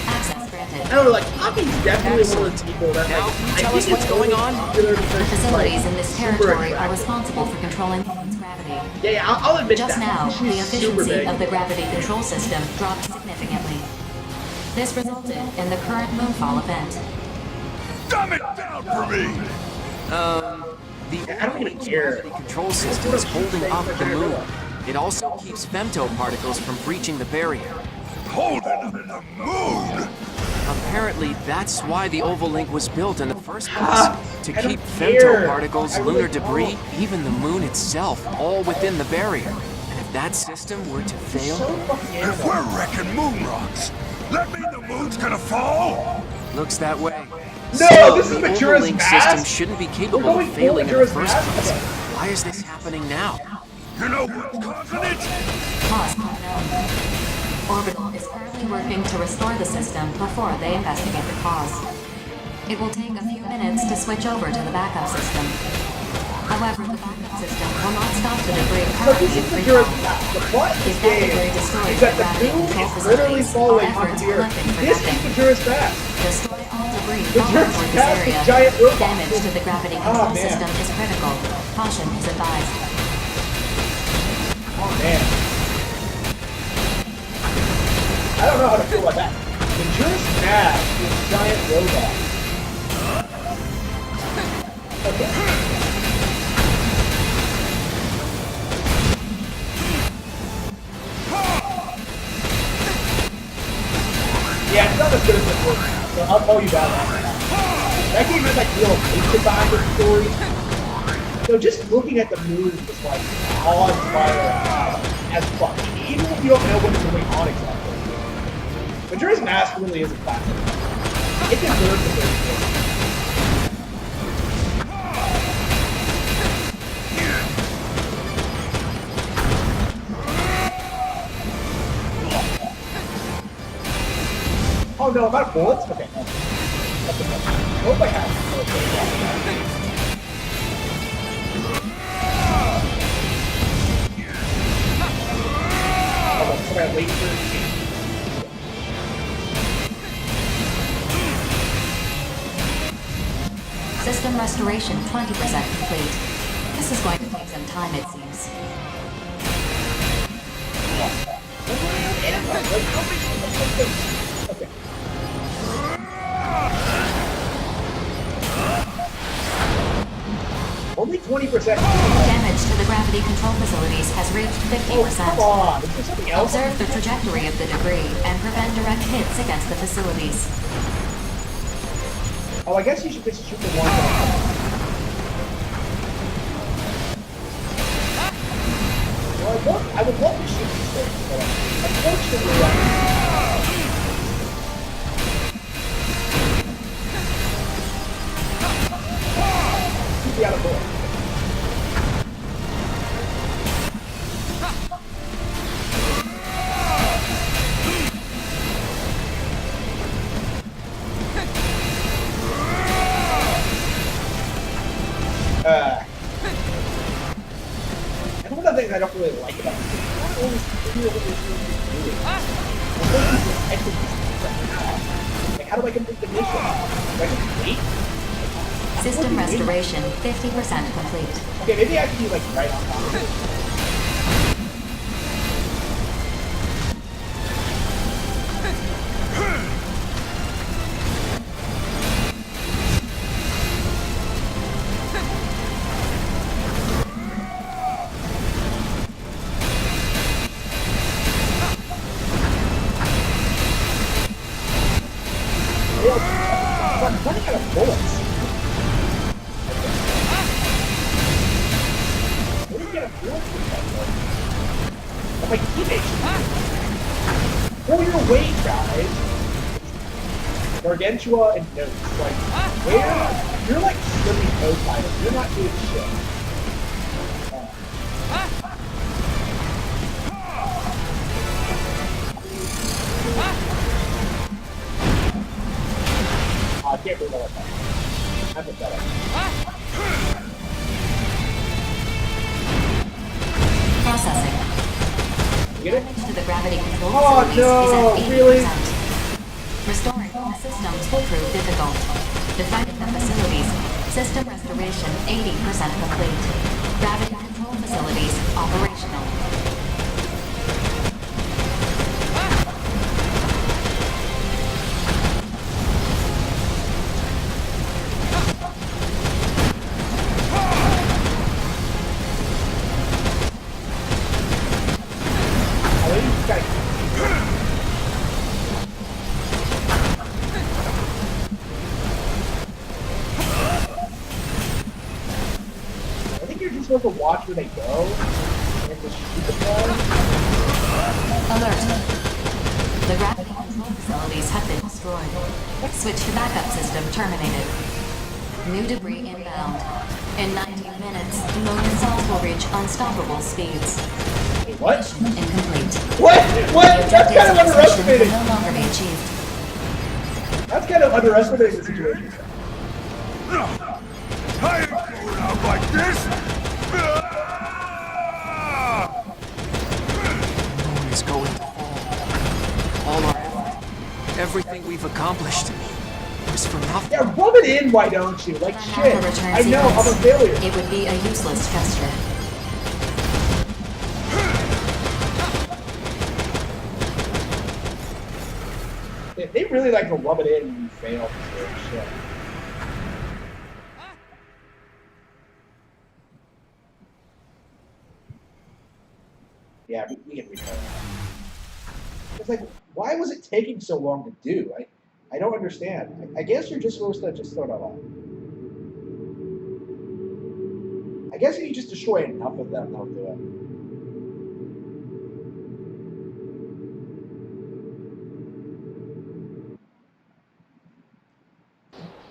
Access granted. I don't know, like Poppy's definitely one of those people that Now, like. can you I tell think us what's it's going only on? popular because The she's, facilities like, in this super territory are attractive. responsible for controlling the moon's gravity. Yeah, I'll admit Just that. now, She's the super efficiency big. of the gravity control system dropped significantly. This resulted in the current moonfall event. Dumb it down for me! The I don't even care. gravity control system is holding up the moon. It also keeps femtoparticles from breaching the barrier. Holding the moon! Apparently, that's why the Ovalink was built in the first place. To I don't keep care. femtoparticles, I really lunar debris, even the moon itself, all within the barrier. And if that system were to fail, So fucking If animal. we're wrecking moon rocks, that mean the moon's gonna fall? looks that way. No, So, this is the Majora's Ovalink Mask? system shouldn't be capable We're going of failing in the Majora's first Mask? place. Okay. Why is this happening now? You know what's causing it? Cause unknown. Orbital is currently working to restore the system before they investigate the cause. It will take a few minutes to switch over to the backup system. However, the backup system will not stop the debris So currently this in is free Majora's fall. Mask. The plot of If this that game debris destroys is the that the gravity moon control is literally facilities, falling all onto efforts the are earth. nothing for This is nothing. Majora's Mask. Destroy all debris Majora's falling toward this Mask is area. giant robots. Damage to the gravity control man. system is critical. Caution is advised. Oh man. I don't know how to feel about that. Majora's Mask is giant robots. Okay. Yeah, it's not as good as the first one, so I'll tell you about that right now. That game has like real basic behind the story. So just looking at the moon was like awe-inspiring as fuck. Even if you don't know what's going on exactly. Majora's Mask really is a classic. It deserves a great story. Oh no, I'm out of bullets? Okay. That's enough. I hope I have. wait for it to System restoration 20% complete. This is going to take some time, it seems. Okay. Only 20%. Damage to the gravity control facilities has reached 50%. Oh, come on. Is there something else? Observe the trajectory of the debris and prevent direct hits against the facilities. Oh, I guess you should just shoot the one. Well, I would love to shoot these things, but unfortunately, keep me out of board. And one of the things I don't really like about this game, I don't always feel what they're doing. Like, how do I complete the mission? Do I just wait? System restoration 50% complete. Okay, maybe I can be like right on top of it. I'm running out of bullets. Where do you get a bullet from that one? Oh, my teammates. Pull your weight, guys. Gargantua and Notes. Like, where? You're like slipping code titles. You're not doing shit. I can't believe that. I'm pathetic. Processing. You get it? Damage to the gravity control Oh, facilities no, is at 80%. really? Restoring the systems will prove difficult. Defending the facilities. System restoration 80% complete. Gravity control facilities operational. I think you're just supposed to watch where they go and just shoot the ball. Alert. The gravity control facilities have been destroyed. Switch to backup system terminated. New debris inbound. In 19 minutes, the moon itself will reach unstoppable speeds. What? Mission incomplete. What? What? The That's kind of objectives of this mission underestimating. will no longer be achieved. That's kind of underestimating the situation. I ain't going out like this! Moon is going to fall. All our effort, everything we've accomplished, is for nothing. Yeah, rub it in, why don't you? Like, When shit. Alpha returns I know, I'm a sequence, failure. It would be a useless gesture. They really like to rub it in when you fail. Shit. Yeah, we can retry that. It's like, why was it taking so long to do? I don't understand. I guess you're just supposed to just throw it out. I guess if you just destroy enough of them, they'll do it.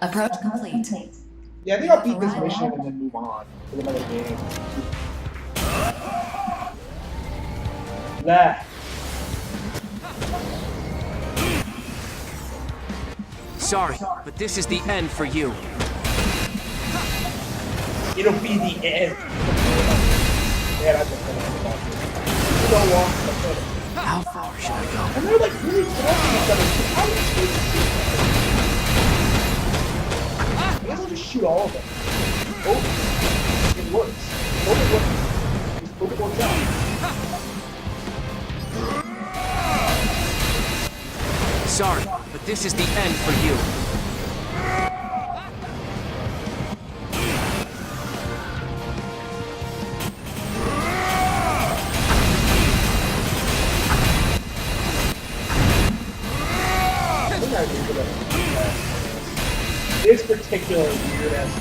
Approach complete. Yeah, I think I'll beat this mission and then move on to another game. Nah. Sorry, but this is the end for you. It'll be the end. Yeah, that's a good one. You don't want to How far should I go? And they're like really talking each other. How do you shoot? I guess I'll just shoot all of them. Oh, it works. Hope it works. Just hope it works out. Sorry, but this is the end for you. This particular weird ass.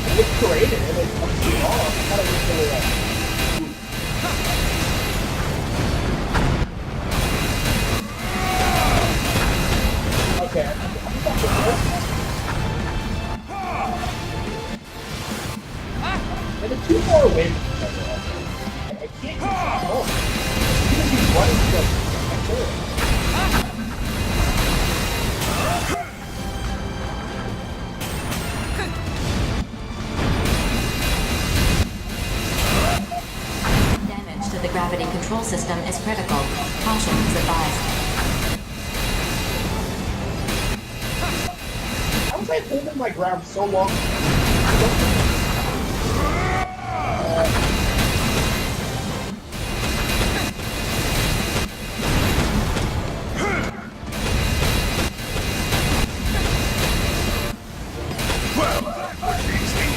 It looks creative. It comes too long. I thought it was really okay. And the two far away from each other. I can't control. Even if he's running to the Damage to the gravity control system is critical. Caution is advised. How was I holding my ground so long? Well, that was easy.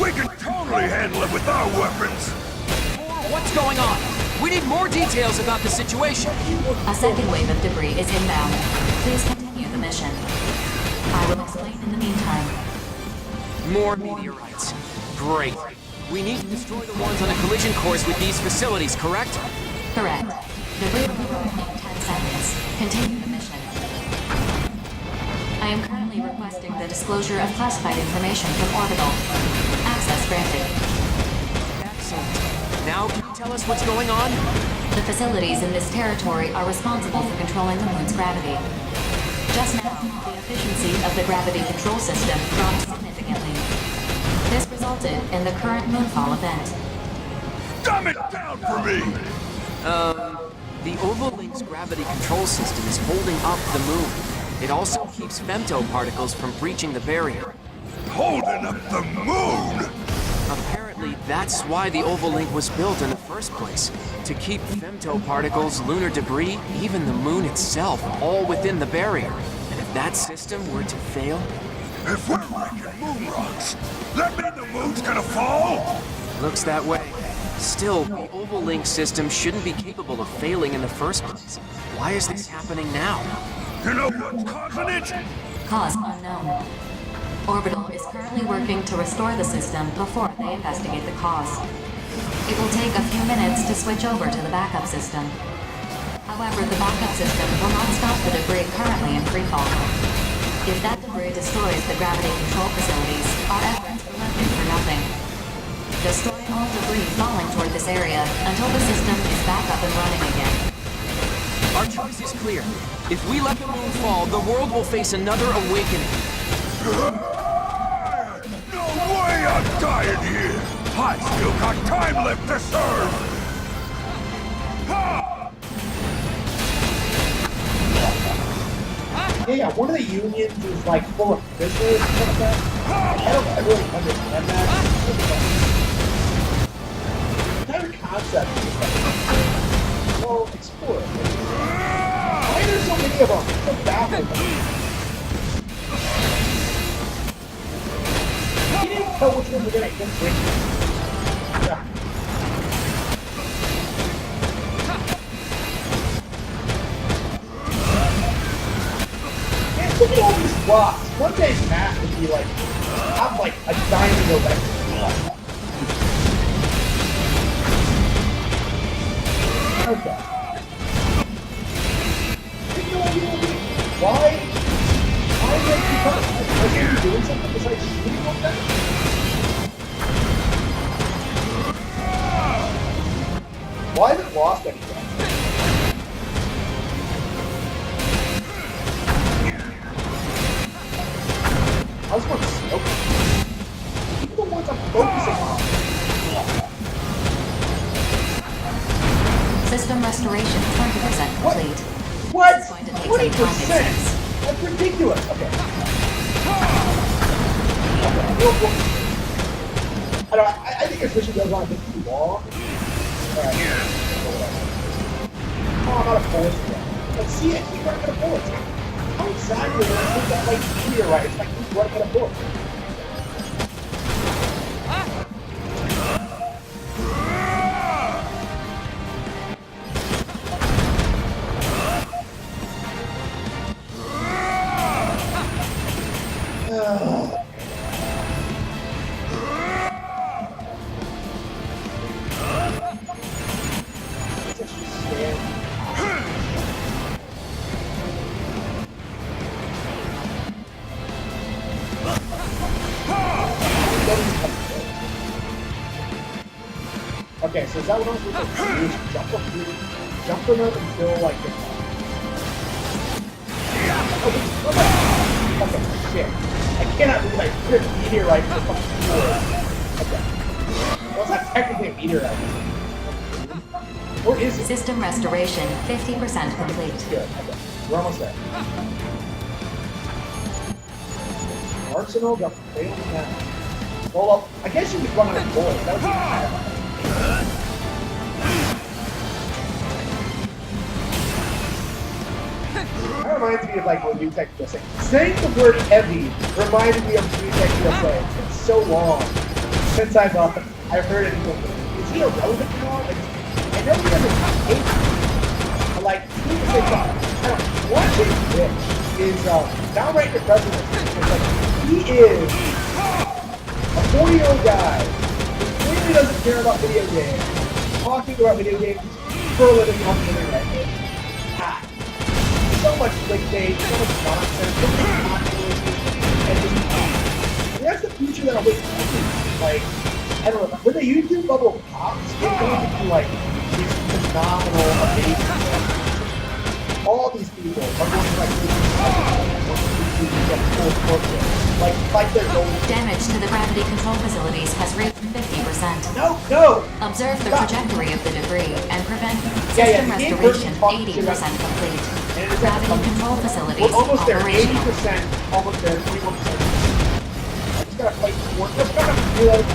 We can totally handle it with our weapons. What's going on? We need more details about the situation. A second wave of debris is inbound. Please continue the mission. I will explain in the meantime. More meteorites. Great. We need to destroy the ones on a collision course with these facilities, correct? Correct. Debris removal in 10 seconds. Continue the mission. I am currently requesting the disclosure of classified information from Orbital. Access granted. Excellent. Now, can you tell us what's going on? The facilities in this territory are responsible for controlling the moon's gravity. Just now, the efficiency of the gravity control system dropped significantly. This resulted in the current moonfall event. Dumb it down for me! The Ovalink's gravity control system is holding up the moon. It also keeps femtoparticles from breaching the barrier. Holding up the moon! Apparently, that's why the Ovalink was built in the first place. To keep femtoparticles, lunar debris, even the moon itself, all within the barrier. And if that system were to fail... If we're making moon rocks, that mean the moon's gonna fall? Looks that way. Still, the Ovalink system shouldn't be capable of failing in the first place. Why is this happening now? You know what's causing it? Cause unknown. Orbital is currently working to restore the system before they investigate the cause. It will take a few minutes to switch over to the backup system. However, the backup system will not stop the debris currently in freefall. If that debris destroys the gravity control facilities, our efforts will have been for nothing. Destroy all debris falling toward this area until the system is back up and running again. Our choice is clear. If we let the moon fall, the world will face another awakening. No way I'm dying here! I still got time left to serve! Ha! Yeah, one of the unions is like full of prisoners and stuff like that. I don't really understand that. The entire concept is just like, well, explore it. Why are there so many of them? I'm so baffled. You didn't tell which ones were gonna get which. Yeah. Look at all these rocks. One day's math would be like, I'm like a diamond electric block. Okay. Why did you come? Are you doing something besides shooting like that? Why haven't lost anything? I was going to smoke. Even the ones I'm focusing on. System restoration 20% complete. What? This is going to take some time, it 20%? seems. That's ridiculous. Okay. I think this mission goes on a bit too long. Oh, I'm out of bullets again. Let's see, I keep running out of bullets. How exactly when I put that like meteorite, it's like keep running out of bullets. Okay, so is that what I was supposed to do? Jump them up until like the okay, shit. I cannot believe I put a meteorite in the fucking floor. Okay. Well, it's not technically a meteorite. Or is it? System restoration 50% complete. Good, okay. We're almost there. Arsenal got failed now. Well, I guess you could run out of bullets. That would be kind of fun. That reminds me of like when New Tech USA. Saying the word heavy reminded me of New Tech USA. It's been so long since I've heard anything. Is he irrelevant now? Like, I know he doesn't hate me, but like he was like, I don't know, watching Twitch is downright depressing. It's like he is a 40-year-old guy who clearly doesn't care about video games, talking about video games for a living on the internet. Ah. So much clickbait, so much nonsense, so many controversies, and just that's the future that awaits YouTube. Like, I don't know, when the YouTube bubble pops, it's going to be like these phenomenal, amazing things. All these people are going to like their goals. Damage to the gravity control facilities has reached 50%. No! Observe the trajectory of the debris and prevent system restoration 80% complete. Gravity control facilities We're almost there, operational. 80%, almost there, 21%. I just gotta fight more. Just gotta reload.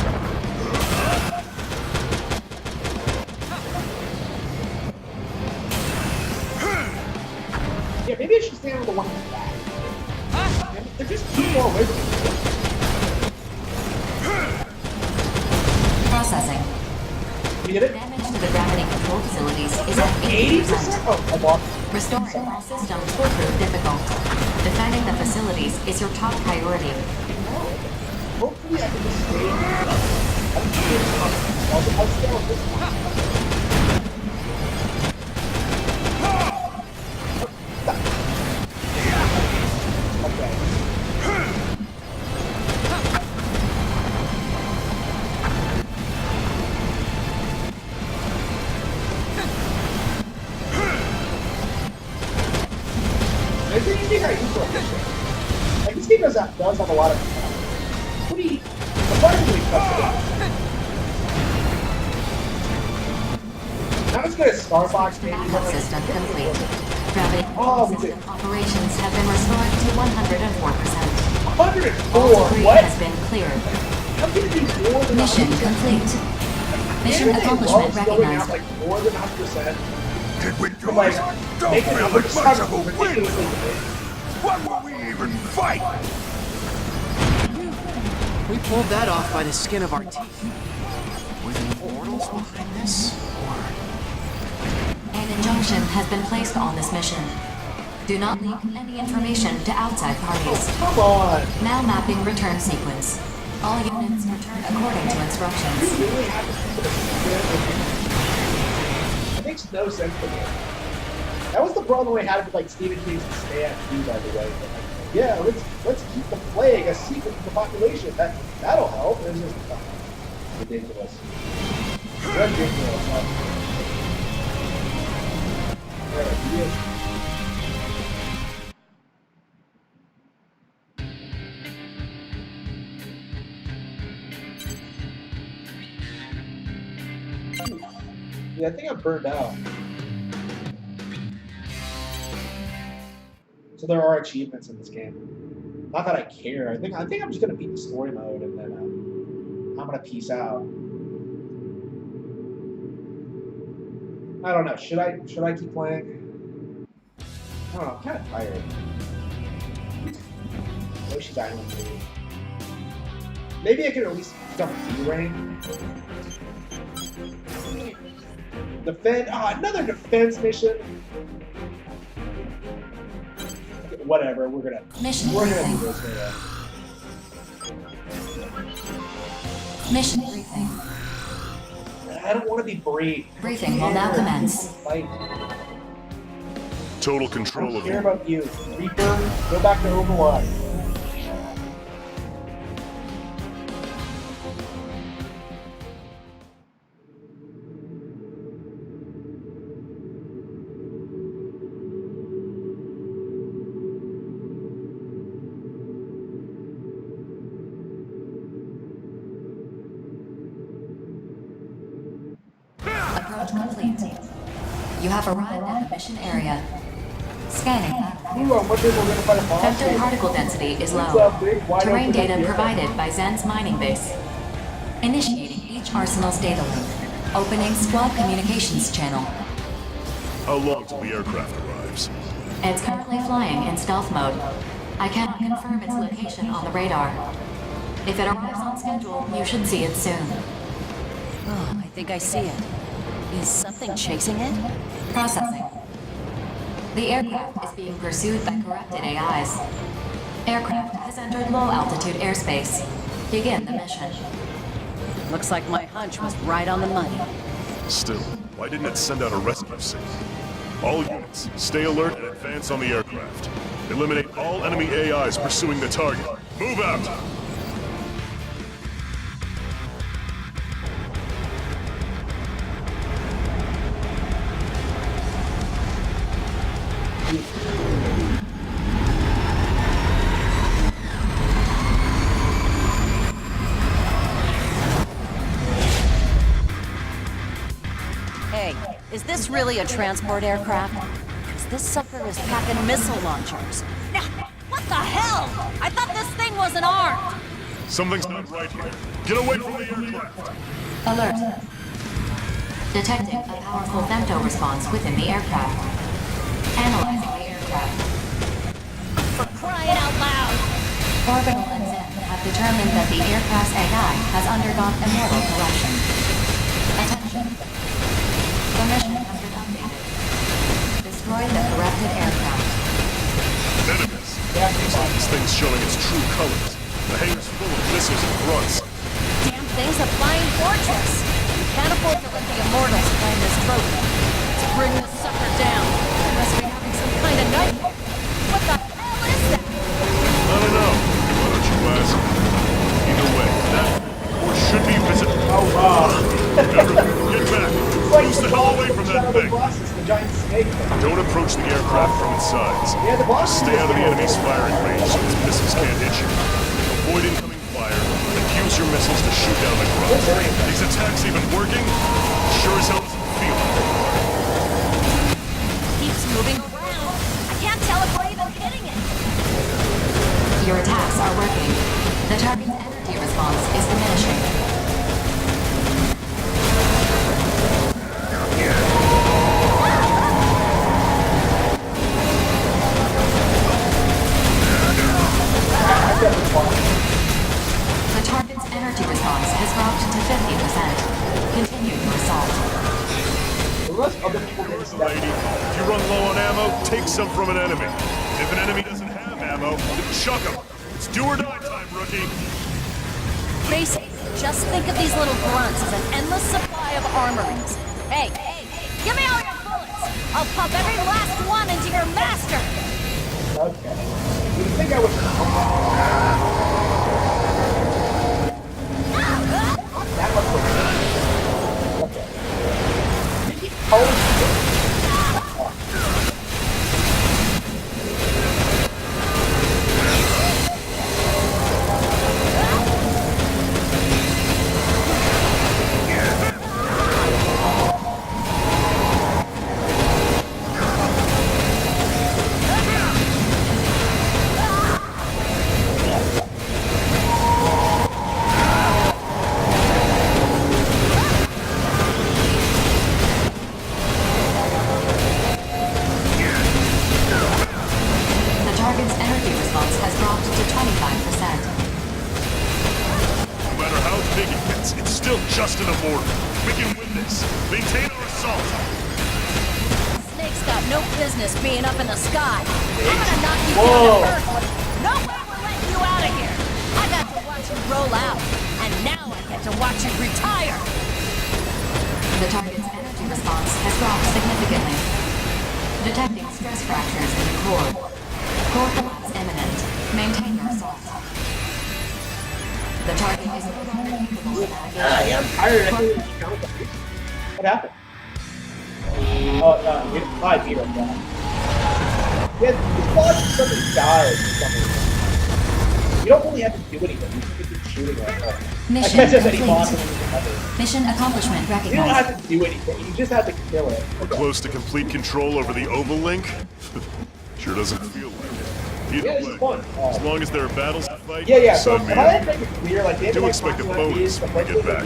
Yeah, maybe I should stand on the one in the back. They're just too far away from me. Processing. You get it? Damage to the gravity control facilities is at 80%? 80%. Oh, I lost. Restoring all systems will prove difficult. Defending the facilities is your top priority. Hopefully I can just stay. I'll stay on this one. Like this game does have a lot of pretty surprisingly tough. Not as good as Starbox maybe. Backup system complete. Gravity system operations have been restored to 104%. 104? All debris What? has been cleared. How can it be more than Mission 100%? complete. Mission accomplishment recognized. Like more than 100%. Did we do Like, it? Don't making feel it like much of a win. ridiculously big. What will we even fight? We pulled that off by the skin of our teeth. Were the immortals behind this? Or... An injunction has been placed on this mission. Do not leak any information to outside parties. Come on! Now mapping return sequence. All units return according to instructions. You really have to keep it. It makes no sense to me. That was the problem we had with like Stephen King's The Stand too, by the way. But, like, yeah, let's keep the plague a secret to the population. That'll help. It's just ridiculous. Ridiculous. Yeah, I think I'm burned out. So there are achievements in this game. Not that I care. I think I'm just gonna beat the story mode and then I'm gonna peace out. I don't know. Should I keep playing? I don't know. I'm kind of tired. Yoshi's Island 3. Maybe I can at least become B-rank. Defend. Another defense mission. Whatever. We're gonna do this. Mission briefing. I don't want to be brief. Briefing will now commence. Fight. Total I control don't of care you. about you. Reaper, go back to Overwatch. Approach complete. You have arrived at the mission area. Scanning. Ooh, I'm wondering if we're gonna fight a boss. Femto particle density is What's low. up, big? Why Terrain don't we data get provided by Zen's mining base. Initiating each arsenal's data link. Opening squad communications channel. How long till the aircraft arrives? It's currently flying in stealth mode. I cannot confirm its location on the radar. If it arrives on schedule, you should see it soon. Oh, I think I see it. Is something chasing it? Processing. The aircraft is being pursued by corrupted AIs. Aircraft has entered low-altitude airspace. Begin the mission. Looks like my hunch was right on the money. Still, why didn't it send out a rescue signal? All units, stay alert and advance on the aircraft. Eliminate all enemy AIs pursuing the target. Move out! Hey, is this really a transport aircraft? 'Cause this sucker is packing missile launchers. What the hell? I thought this thing wasn't armed! Something's not right here. Get away from the aircraft! Alert. Detecting a powerful femto response within the aircraft. Analyzing the aircraft. For crying out loud! Orbital and Zen have determined that the aircraft's AI has undergone immortal corruption. Attention. The mission has been updated. Destroy the corrupted aircraft. Enemies! This thing's showing its true colors. The hangar's full of missiles and grunts. Damn thing's a flying fortress! We can't afford to let the immortals claim this trophy. Let's bring this sucker down. We must be having some kind of nightmare. What the hell is that? I don't know. Why don't you ask? Either way, that or should be visited. Oh, wow. Remember, get back. Close the hell away from that thing. The giant snake thing. Don't approach the aircraft from its sides. Yeah, the boss. Stay out of the enemy's firing range so its missiles can't hit you. Avoid incoming fire and use your missiles to shoot down the grunts. These attacks even working? Sure as hell doesn't feel it. Keeps moving around. I can't tell if we're even hitting it. Your attacks are working. The target's energy response is diminishing. The target's energy response has dropped to 50%. Continue your assault. The rest of the people get stuck. Lady, if you run low on ammo, take some from an enemy. If an enemy doesn't have ammo, then chuck him. It's do or die time, rookie. Basically, just think of these little grunts as an endless supply of armories. Hey, give me all your bullets! I'll pump every last one into your master! Okay. You think I would... That must look good. Okay. Oh, this. Maintain our assault. Snake's got no business being up in the sky. I'm gonna knock you down to earth. No way we're letting you out of here. I got to watch you roll out, and now I get to watch you retire. The target's energy response has dropped significantly. Detecting stress fractures in the core. Core collapse imminent. Maintain your assault. The target is no longer capable of navigation. I'm tired. I think it's counter. What happened? Oh, no, we didn't fight Peter. Yeah, this boss suddenly dies for some reason. You don't really have to do anything. You just keep shooting at her. Mission I guess any boss complete. Mission accomplishment You don't recognized. have to do anything. You just have to kill it. We're close to complete control over the Oval Link. Sure doesn't feel like it. Either Yeah, this is way, fun. as long as there are battles to fight, Yeah. So sign if me I up. didn't make it clear, like, Do expect a bonus when we get back.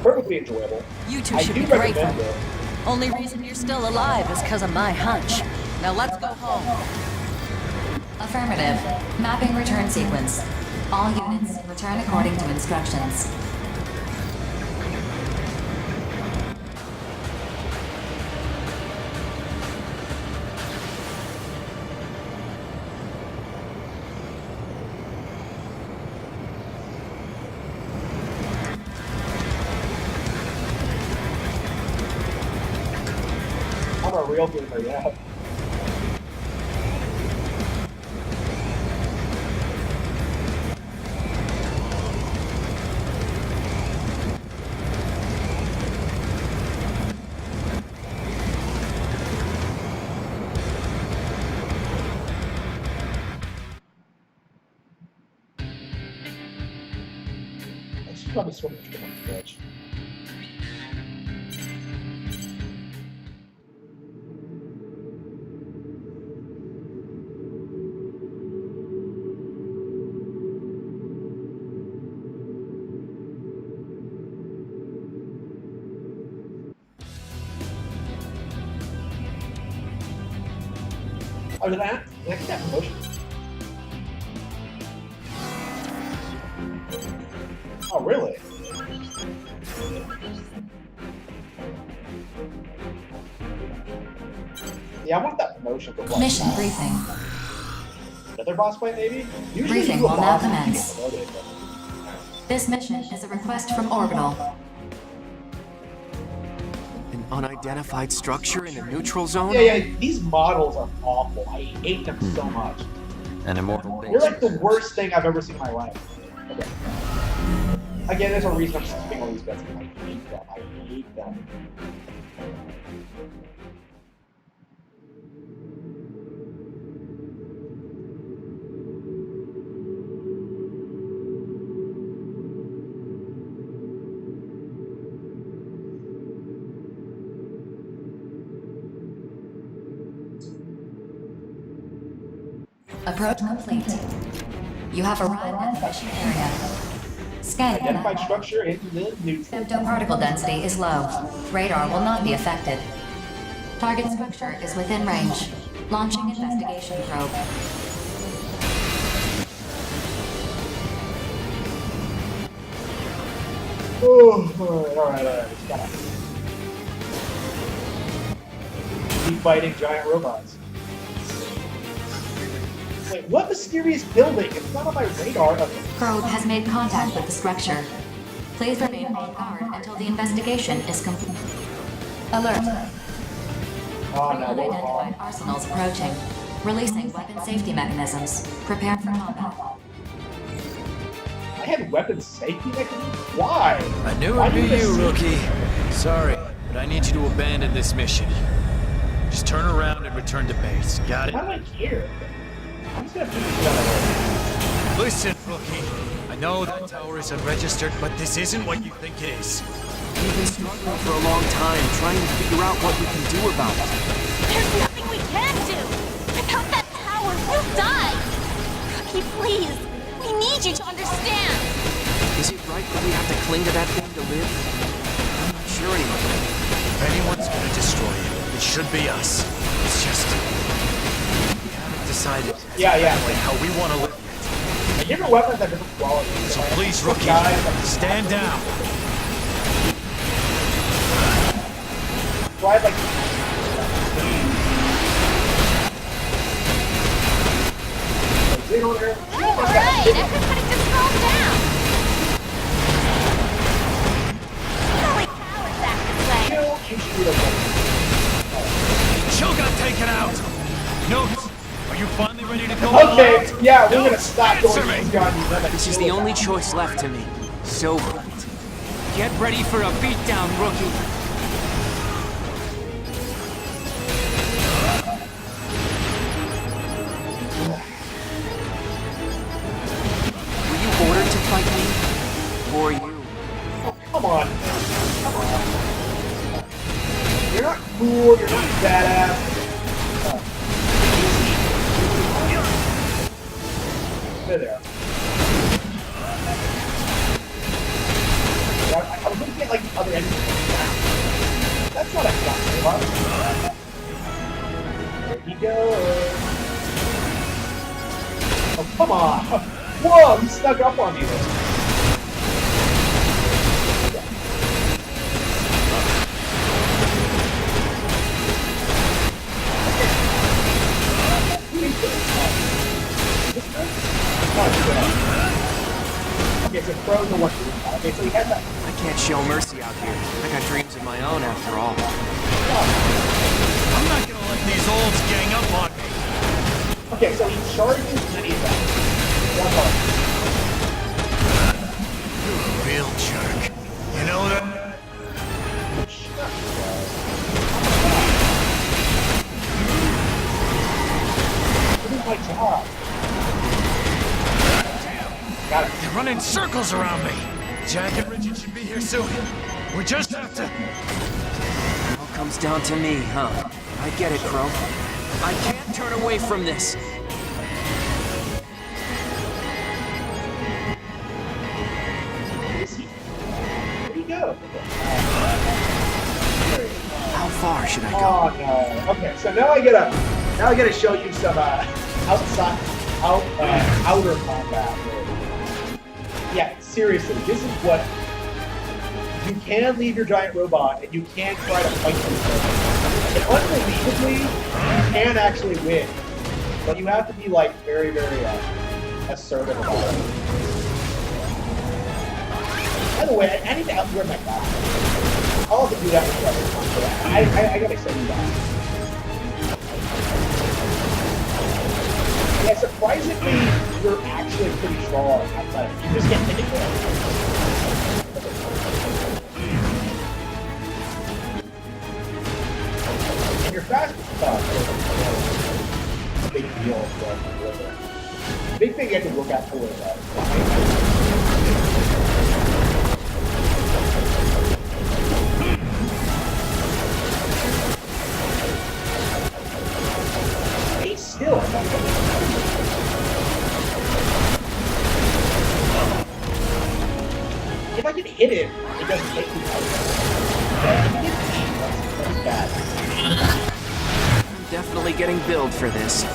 perfectly enjoyable. You two I should do be grateful. recommend it. Only reason you're still alive is because of my hunch. Now let's go home. Affirmative. Mapping return sequence. All units return according to instructions. I'm a real gamer, yeah. I should probably swim to my Twitch. Oh, did I get that promotion? Oh, really? Yeah, I want that promotion for what? Mission briefing. Another boss fight, maybe? Usually Briefing you do a will now boss and you commence. get promoted, but- This mission is a request from Orbital. An unidentified structure in the neutral zone? Yeah, these models are awful. I hate them so much. An immortal You're base. like the worst thing I've ever seen in my life. Okay. Again, there's a reason I'm skipping all these bets. I hate them. I hate them. Approach complete. You have arrived at the mission area. Scanning. Identified structure into the neutral. Femtoparticle density is low. Radar will not be affected. Target structure is within range. Launching investigation probe. Alright. Gotta keep fighting giant robots. Wait, what mysterious building? It's not on my radar. Okay. Probe has made contact with the structure. Please remain on guard until the investigation is complete. Alert. Oh no, what Unidentified arsenals approaching. Releasing weapon safety mechanisms. Prepare for combat. I had weapon safety mechanisms? Why? I knew Why it'd be do this you, seem- rookie. Sorry, but I need you to abandon this mission. Just turn around and return to base. Got it? Why do I care? I'm just gonna figure this out. Listen, rookie. I know that tower is unregistered, but this isn't what you think it is. We've been struggling for a long time, trying to figure out what we can do about it. There's nothing we can do! Without that tower, we'll die! Rookie, please! We need you to understand! Is it right that we have to cling to that thing to live? I'm not sure anymore. If anyone's gonna destroy it, it should be us. It's just... we haven't decided Yeah. how we want to live yet. Like, different weapons have different qualities. So right? please, Some rookie, guys have- stand down. tried like. Alright, everybody just calm down. Silly cowards act this way. Chill got taken out. Notes. Are you finally ready to go? Okay, yeah, we're No, gonna stop going answer to me. these guys. This is the only choice left to me. So right. Get ready for a beatdown, rookie. Were you ordered to fight me? Or you? Come on. Come on. You're not cool, you're not badass. There. I was looking at like the other enemies. That's not a class. There he goes. Oh, come on. Whoa, he snuck up on me. Okay, so throws the one. Okay, so he has that. I can't show mercy out here. I got dreams of my own after all. I'm not gonna let these olds gang up on me. Okay, so he charges and he attacks. One part. You're a real jerk. You know that? This is my job. Got it. They're running circles around me. Jack and Richard should be here soon. We just have to. It all comes down to me, huh? I get it, Crow. I can't turn away from this. Where'd he go? How far should I go? Oh no. Okay, so now I gotta show you some outer combat. Yeah, seriously, this is what you can leave your giant robot and you can try to fight them. And unbelievably, you can actually win, but you have to be like very, very assertive about it. By the way, I need to outwear my guy. I'll have to do that with other times. I gotta send you that. Yeah, surprisingly, you're actually pretty strong outside. You just get hit there. And you're fast as fuck. Big deal. Big thing you have to look out for is stay still. If I can hit him, it doesn't take me out. That's bad. I'm definitely getting billed for this. If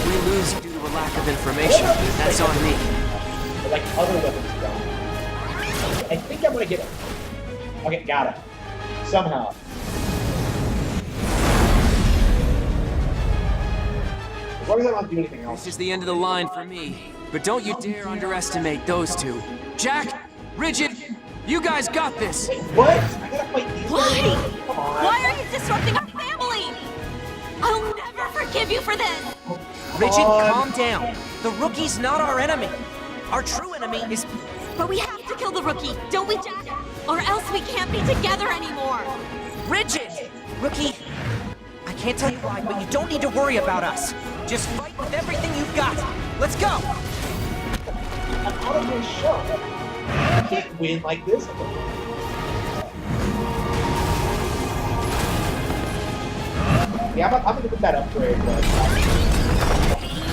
we lose due to a lack of information, that's on me. But like other weapons don't. I think I'm gonna get it. Okay, got it. Somehow. As long as I don't do anything else. This is the end of the line for me. But don't you dare underestimate those two. Jack, Rigid, you guys got this. Wait, what? I gotta fight these Why? guys? Come on. Why are you disrupting our family? I'll never forgive you for this. Rigid, calm down. The rookie's not our enemy. Our true enemy is... But we have to kill the rookie, don't we, Jack? Or else we can't be together anymore. Rigid! Rookie, I can't tell you why, but you don't need to worry about us. Just fight with everything you've got. Let's go! I'm out of my shell. I can't win like this. Yeah, I'm gonna put that upgrade.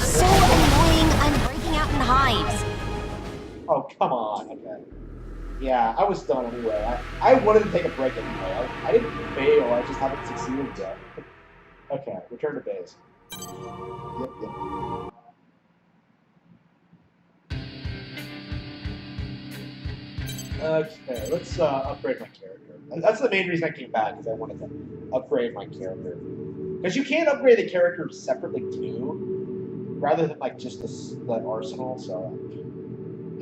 So annoying, I'm breaking out in hives. Oh, come on. Okay. Yeah, I was done anyway. I wanted to take a break anyway. I didn't fail, I just haven't succeeded yet. Okay, return to base. Yep. Okay, let's upgrade my character. That's the main reason I came back, because I wanted to upgrade my character. Because you can upgrade the character separately too, rather than like just the arsenal. So,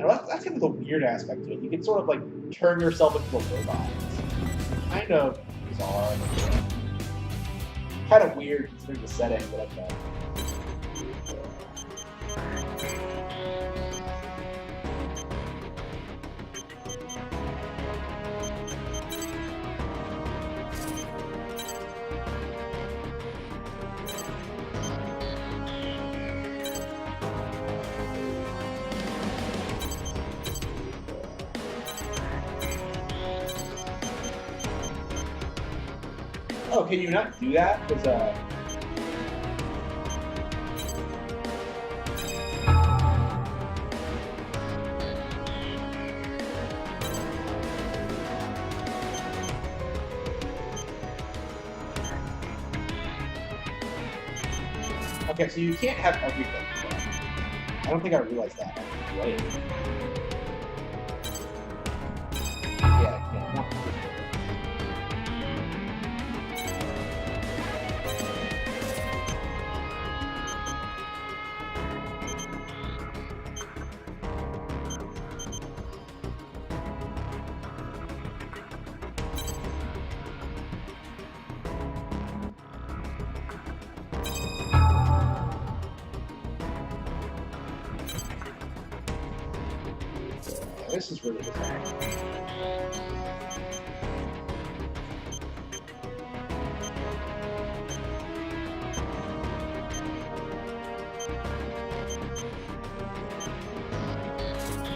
and that's kind of the weird aspect to it. You can sort of like turn yourself into a robot. It's kind of bizarre. Kind of weird considering the setting, but okay. Oh, can you not do that? Because, okay, so you can't have everything. I don't think I realized that. Right. Yeah, I can't. This is really bizarre.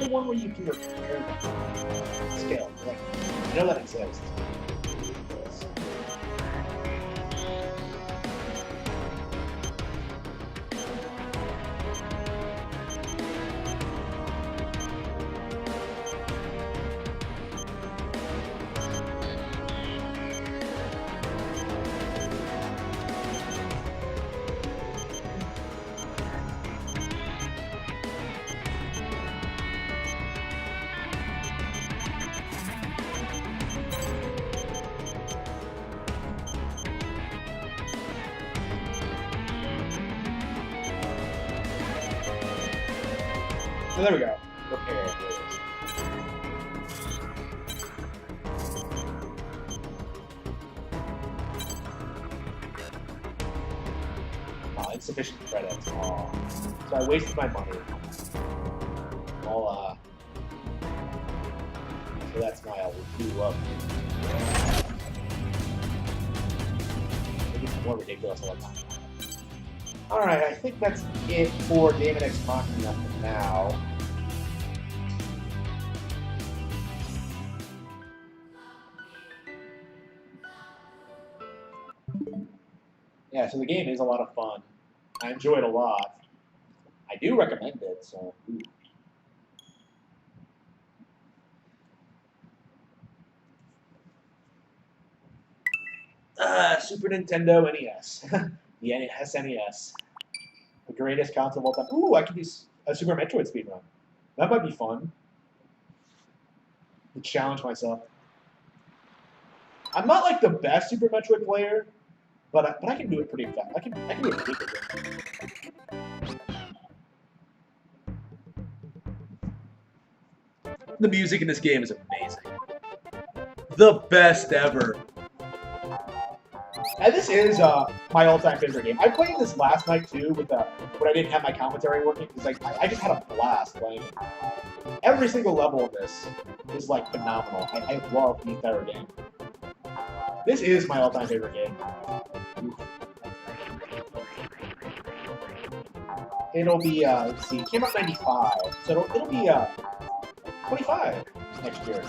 The one where you can repair the scale, like, I know that exists. So there we go. Repair. Oh, insufficient credits. Oh. So I wasted my money. I'll, so that's my do up. Maybe more ridiculous all the time. Alright, I think that's it for Daemon X Machina for now. Yeah, so the game is a lot of fun. I enjoy it a lot. I do recommend it, so... Ooh. Super Nintendo NES. The SNES. The greatest console of all time. Ooh, I could do a Super Metroid speedrun. That might be fun. To challenge myself. I'm not like the best Super Metroid player, but I can do it pretty fast. I can do it pretty good. The music in this game is amazing. The best ever. And this is my all-time favorite game. I played this last night too, with when I didn't have my commentary working, because like I just had a blast playing it. Every single level of this is like phenomenal. I love the entire game. This is my all-time favorite game. It'll be let's see, it came out in '95, so it'll be 25 next year.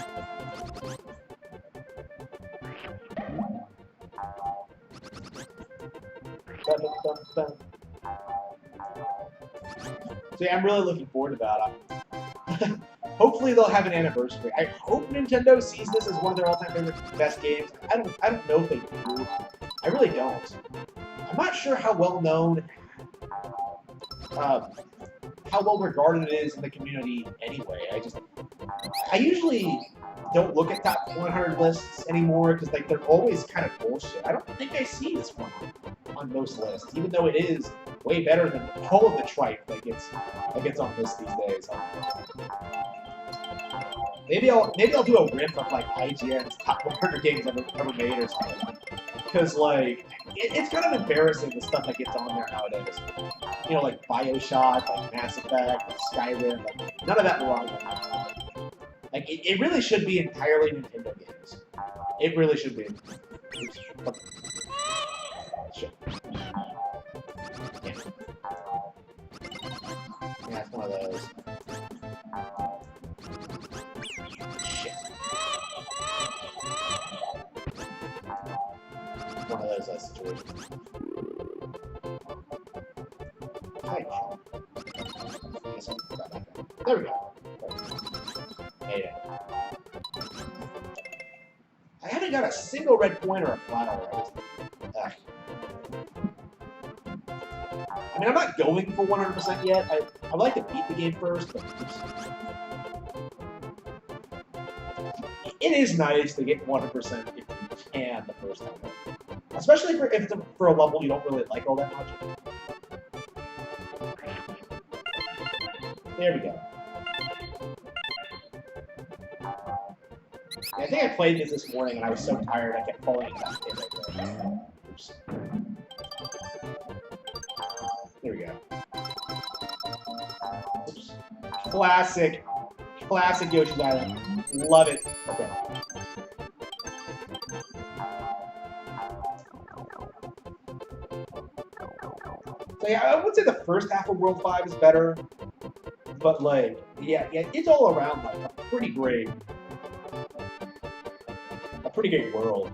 So yeah, I'm really looking forward to that. Hopefully they'll have an anniversary. I hope Nintendo sees this as one of their all-time favorite best games. I don't know if they do. I really don't. I'm not sure how well known how well regarded it is in the community anyway. I usually don't look at top 100 lists anymore because like they're always kind of bullshit. I don't think I see this one on most lists, even though it is way better than all of the tripe that gets on lists these days. Maybe I'll do a riff of like IGN's top 100 games ever made or something. Because like it's kind of embarrassing the stuff that gets on there nowadays. You know, like BioShock, like Mass Effect, like Skyrim, like none of that belongs on there. Like it really should be entirely Nintendo games. It really should be. Shit. Yeah, it's one of those. Shit. One of those situations. Hi. There we go. Made it. I haven't got a single red point or a flower. I mean, I'm not going for 100% yet. I'd like to beat the game first, but it is nice to get 100% if you can the first time. Especially if it's for a level you don't really like all that much. There we go. Yeah, I think I played this morning and I was so tired I kept falling into that game. Oops. There we go. Oops. Classic Yoshi's Island. Love it. Okay. So yeah, I would say the first half of World 5 is better, but like, yeah, it's all around like a pretty great world.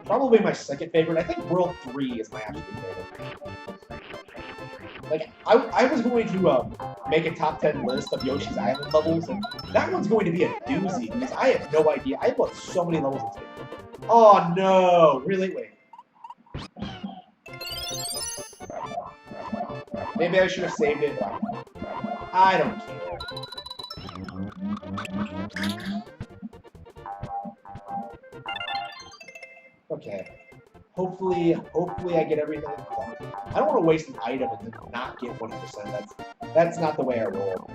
Probably my second favorite. I think World 3 is my absolute favorite. Like, I was going to make a top 10 list of Yoshi's Island levels, and that one's going to be a doozy, because I have no idea. I put so many levels into it. Oh no! Really? Wait. Maybe I should have saved it, but I don't care. Okay. Hopefully I get everything. I don't want to waste an item and then not get 100%. That's not the way I roll.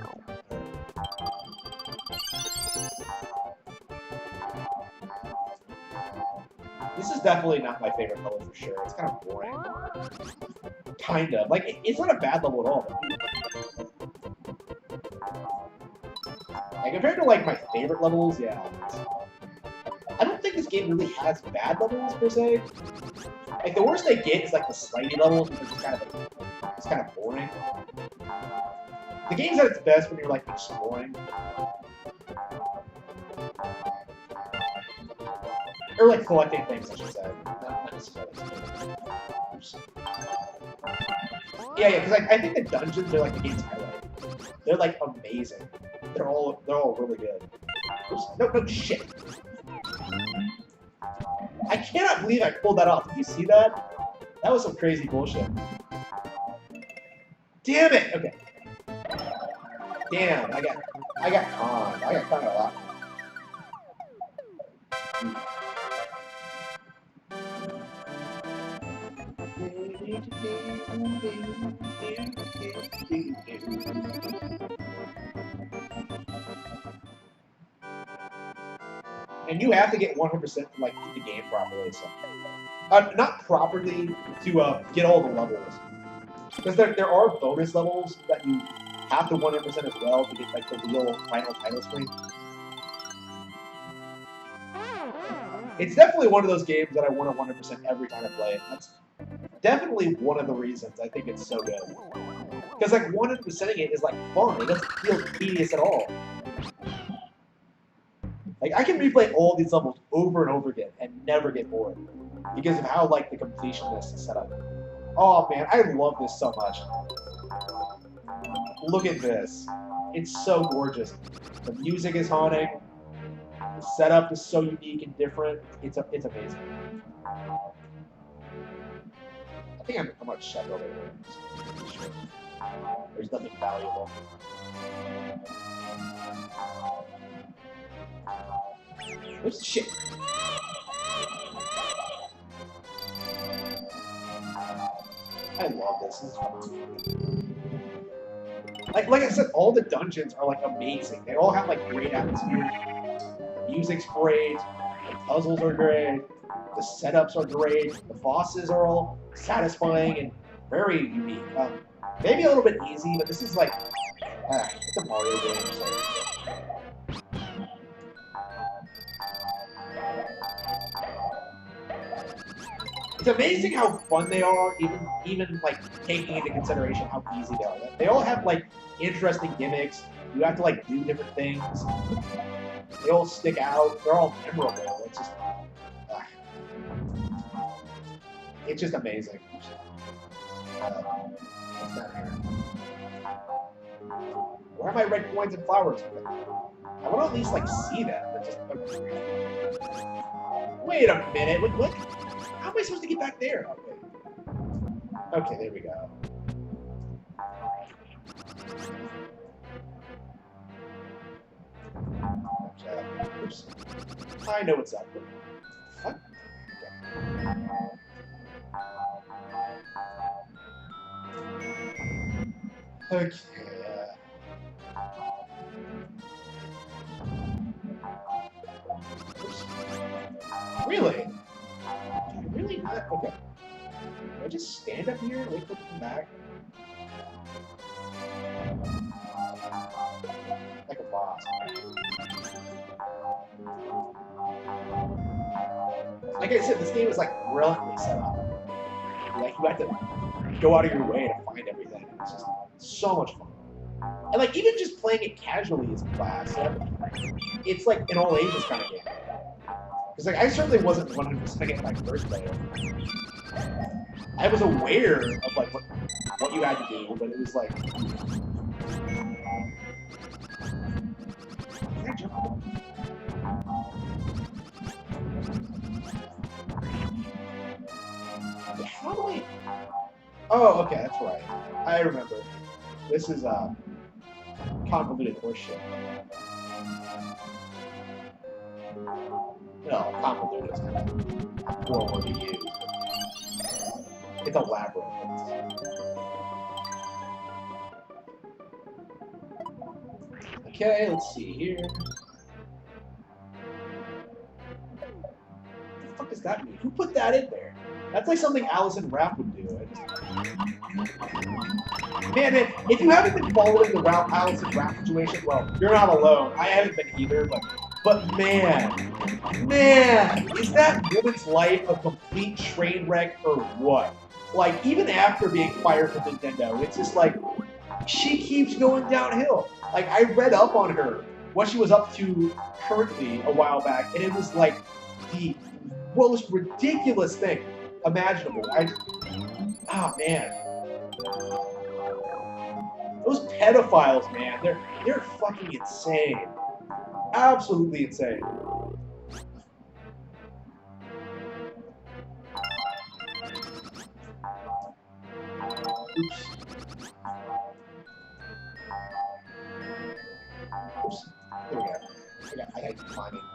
This is definitely not my favorite level for sure. It's kind of boring. Kind of. Like, it's not a bad level at all. Like, compared to, like, my favorite levels, yeah. I don't think this game really has bad levels, per se. Like, the worst they get is, like, the slidey levels, because it's kind of boring. The game's at its best when you're, like, exploring. Or, like, collecting things, I should say. Not necessarily. Oops. Yeah, because I think the dungeons are, like, the game's highlight. They're, like, amazing. They're all really good. Oops. No, shit. I cannot believe I pulled that off. Did you see that? That was some crazy bullshit. Damn it! Okay. Damn, I got conned. I got conned a lot. And you have to get 100% to like beat the game properly. So, not properly to get all the levels, because there are bonus levels that you have to 100% as well to get like the real final title screen. It's definitely one of those games that I want to 100% every time I play it. That's definitely one of the reasons I think it's so good. Because like 100%ing it is like fun. It doesn't feel tedious at all. Like, I can replay all these levels over and over again and never get bored because of how, like, the completionist is set up. Oh, man, I love this so much. Look at this. It's so gorgeous. The music is haunting. The setup is so unique and different. It's amazing. I think I'm going to check over here. There's nothing valuable. Oops, shit. I love this. This is fun. Like I said, all the dungeons are like amazing. They all have like great atmosphere. The music's great. The puzzles are great. The setups are great. The bosses are all satisfying and very unique. Maybe a little bit easy, but this is like it's a Mario game. So. It's amazing how fun they are, even like taking into consideration how easy they are. They all have like interesting gimmicks. You have to like do different things. They all stick out. They're all memorable. It's just amazing. What's that here? Where are my red coins and flowers? I want to at least like see them. But just wait a minute. What? How am I supposed to get back there? Okay, there we go. Okay. Oops. I know what's up. What? Okay. Oops. Really? Really not? Okay. Can I just stand up here and wait for them to come back? Like a boss. Like I said, this game is like brilliantly set up. Like you have to go out of your way to find everything. It's just so much fun. And like even just playing it casually is a class. It's like an all ages kind of game. Because like I certainly wasn't 100% getting my first player. I was aware of like what you had to do, but it was like. Can I jump up? How do I? Oh, okay, that's right. I remember. This is convoluted horseshit. No, convoluted is kind of a poor word to use. It's a labyrinth. Okay, let's see here. What the fuck does that mean? Who put that in there? That's like something Allison Rapp would do. Man, if you haven't been following the Allison Rapp situation, well, you're not alone. I haven't been either, but man, is that woman's life a complete train wreck or what? Like, even after being fired from Nintendo, it's just like, she keeps going downhill. Like, I read up on her, what she was up to currently a while back, and it was like the most ridiculous thing imaginable. Oh man. Those pedophiles, man, they're fucking insane. Absolutely insane. Oops. Oops. There we go. I gotta keep climbing.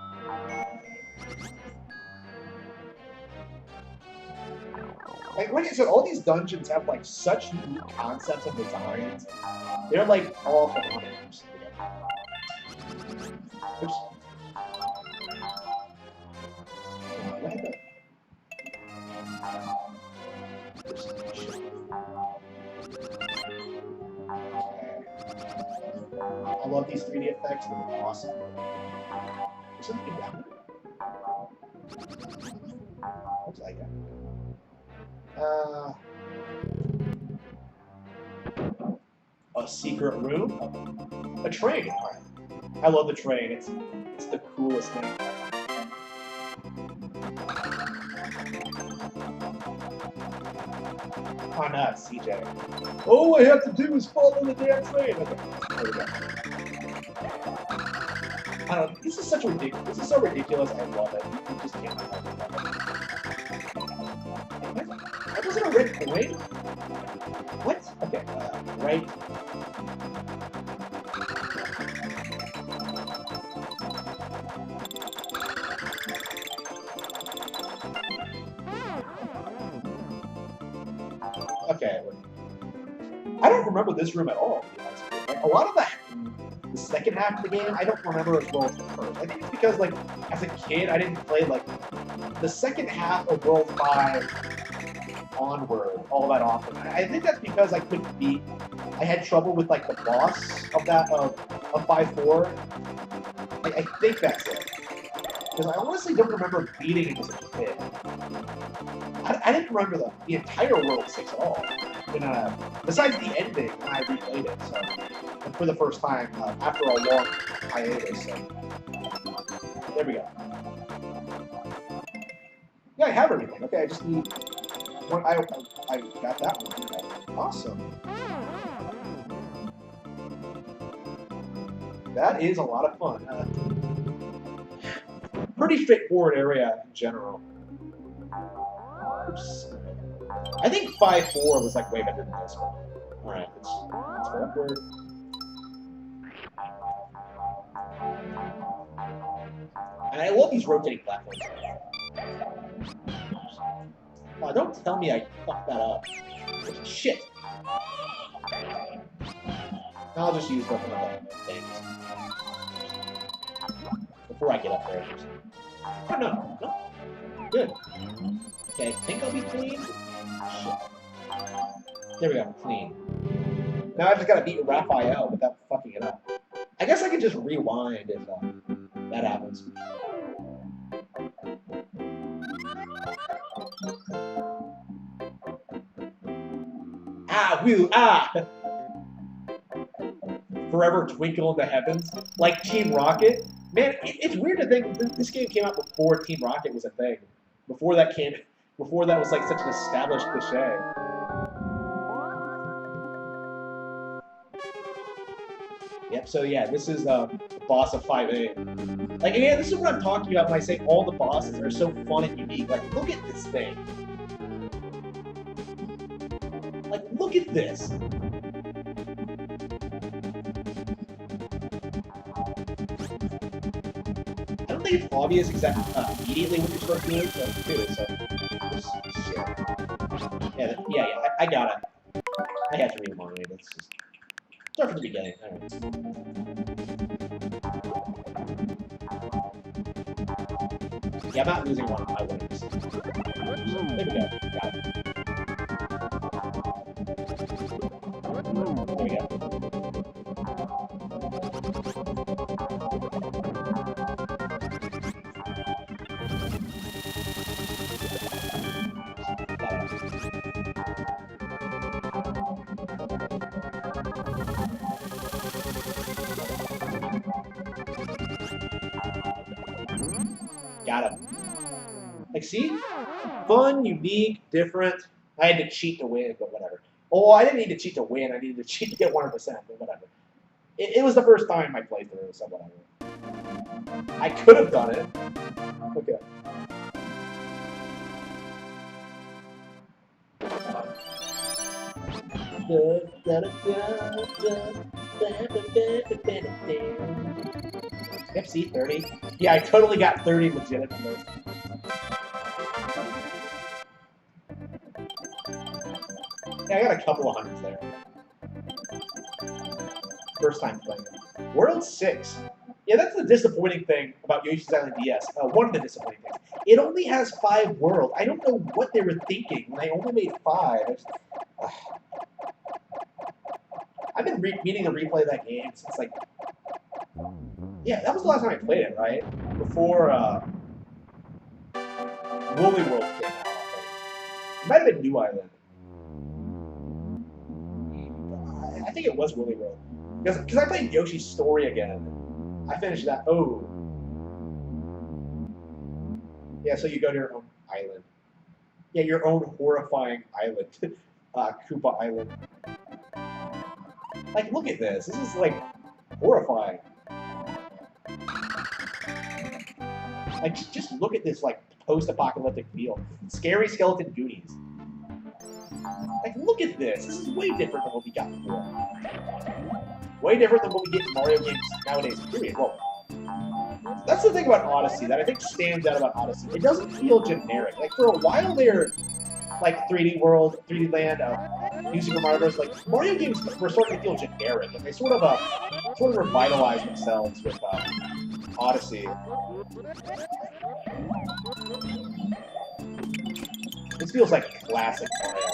Like I said, all these dungeons have like such unique concepts and designs. They're like all phenomenal. Oops. I love these 3D effects. They're awesome. There's something down there. What's that guy? A secret room? A train. I love the train. It's the coolest thing. Oh, not CJ. All I have to do is follow the damn train. Okay, there we go. I don't know. This is such ridiculous. This is so ridiculous. I love it. You just can't help it. That wasn't a red coin? What? Okay. right? Okay. I don't remember this room at all, to be honest with you. Like, a lot of the second half of the game, I don't remember as well as the first. I think it's because, like, as a kid, I didn't play, like, the second half of World 5 onward all that often. I think that's because I couldn't beat... I had trouble with, like, the boss of that, of 5-4. I think that's it. Because I honestly don't remember beating it as a kid. I didn't remember the entire World 6 at all. And, besides the ending, when I replayed it, so for the first time after a long hiatus. So there we go. Yeah, I have everything. Okay, I just need one. I got that one. Okay. Awesome. That is a lot of fun. Pretty straightforward area in general. Oops. I think 5-4 was like way better than this one. Alright, let's go upward. And I love these rotating platforms. Oh, don't tell me I fucked that up. Shit. I'll just use one of the things. Before I get up there. Oh, no. No. Good. Okay, I think I'll be clean. Shit. There we go, clean. Now I just gotta beat Raphael without fucking it up. I guess I can just rewind if that happens. Ah, woo, ah! Forever Twinkle in the Heavens. Like Team Rocket. Man, it's weird to think this game came out before Team Rocket was a thing. Before that was like such an established cliche. Yep, so yeah, this is the boss of 5A. Like, again, this is what I'm talking about when I say all the bosses are so fun and unique. Like, look at this thing. Like, look at this. I don't think it's obvious exactly immediately what you're supposed to do, so do it, so... Shit. Yeah, I got it. I had to rewind it, it's just... Start from the beginning, alright. Yeah, I'm not losing one of my winners. There we go, got it. There we go. Got him. Like, see? Fun, unique, different. I had to cheat to win, but whatever. Oh, I didn't need to cheat to win. I needed to cheat to get 100%, but whatever. It was the first time I played through, so whatever. I could have done it. Okay. Yep, see, 30. Yeah, I totally got 30 legit from those. Yeah, I got a couple of hundreds there. First time playing it. World 6. Yeah, that's the disappointing thing about Yoshi's Island DS. One of the disappointing things. It only has 5 worlds. I don't know what they were thinking when they only made 5. I've been meaning to replay that game since, like... Yeah, that was the last time I played it, right? Before, Woolly World came out. It might have been New Island. I think it was Woolly World. Because I played Yoshi's Story again. I finished that. Oh. Yeah, so you go to your own island. Yeah, your own horrifying island. Koopa Island. Like, look at this. This is, like, horrifying. Like, just look at this, like, post-apocalyptic feel. Scary Skeleton Goonies. Like, look at this. This is way different than what we got before. Way different than what we get in Mario games nowadays, period. Well, that's the thing about Odyssey that I think stands out about Odyssey. It doesn't feel generic. Like, for a while there, like 3D World, 3D Land, New Super Mario Bros. Like, Mario games were starting to feel generic, and they sort of revitalized themselves with Odyssey. This feels like classic Mario.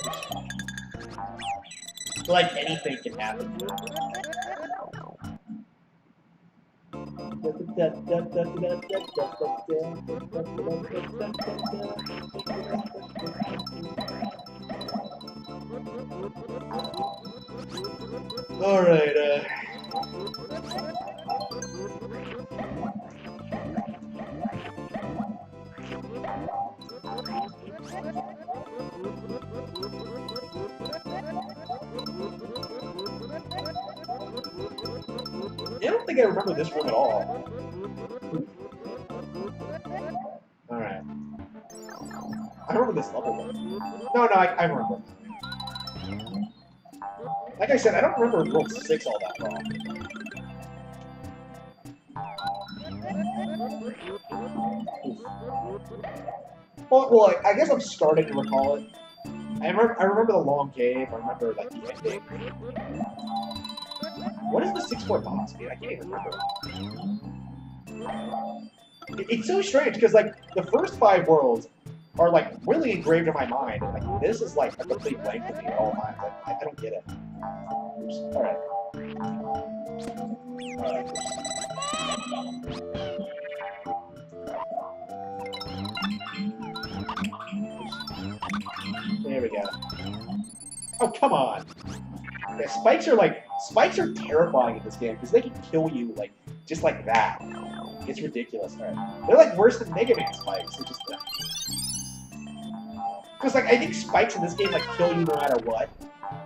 I feel like anything can happen. Alright, I don't think I remember this room at all. Alright. I remember this level though. No, I remember. Like I said, I don't remember World 6 all that well. Well, I guess I'm starting to recall it. I remember the long cave. I remember like the ending. What is the 6-4 boss, dude? I can't even remember. It's so strange because like the first 5 worlds are like really engraved in my mind, and like this is like a complete blank to me at all times. I don't get it. All right. There we go. Oh, come on. Yeah, spikes are terrifying in this game because they can kill you like just like that. It's ridiculous. All right. They're like worse than Mega Man spikes. They're just because like I think spikes in this game like kill you no matter what.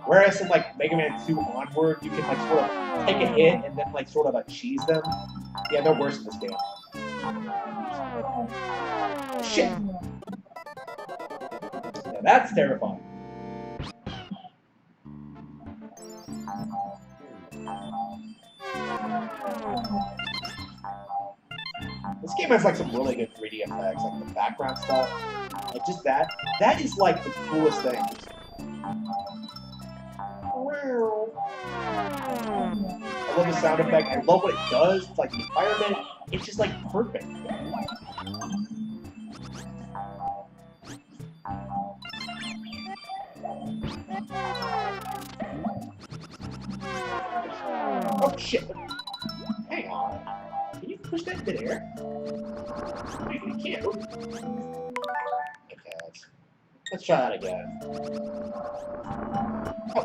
Whereas in like Mega Man 2 onward, you can like sort of take a hit and then like sort of cheese them. Yeah, they're worse in this game. Shit. Yeah, that's terrifying. This game has like some really good 3D effects, like the background stuff. Like just that. That is like the coolest thing. I love the sound effect. I love what it does. It's like the environment. It's just like perfect. Oh shit! Hang on. Can you push that bit air? Maybe you can't. Okay, let's try that again. Oh.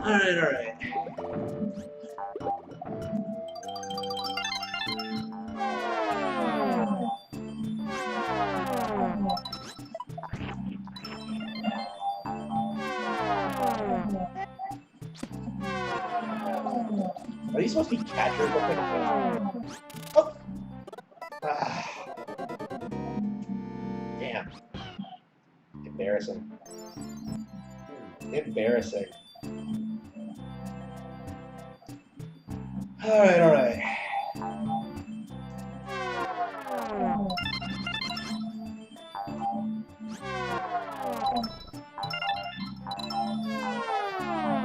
Alright. Are these supposed to be catchers? Oh! Damn. Embarrassing. Embarrassing. Alright.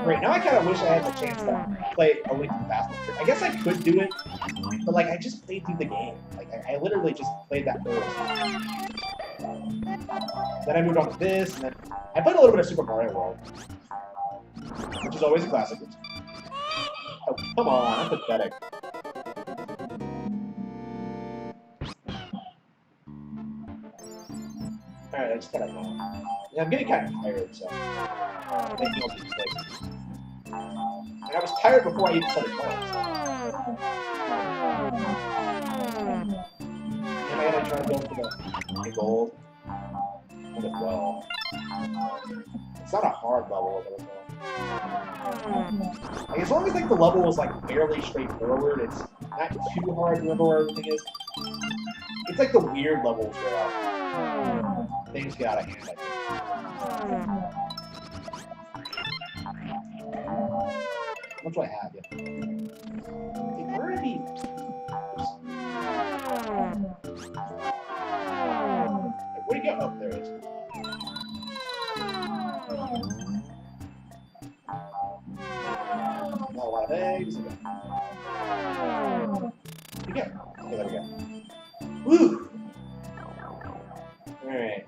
Great, now I kind of wish I had the chance to play A Link to the Past. I guess I could do it, but like I just played through the game. Like I literally just played that first. Then I moved on to this, and then I played a little bit of Super Mario World, which is always a classic. Oh, come on, I'm pathetic. Alright, I just gotta go. Yeah, I'm getting kind of tired, so I'm making all these places. And I was tired before I even started playing, so. Am I gonna try to go for the gold? Might as well. It's not a hard level, but like, as long as like the level is like fairly straightforward, it's not too hard to remember where everything is. It's like the weird levels where Things get out of hand, I think. How much do I have? Yeah. Where are these? Where'd he go? Oh, there it is. Not a lot of eggs. Where'd he go? Okay, there we go. Woo! Alright.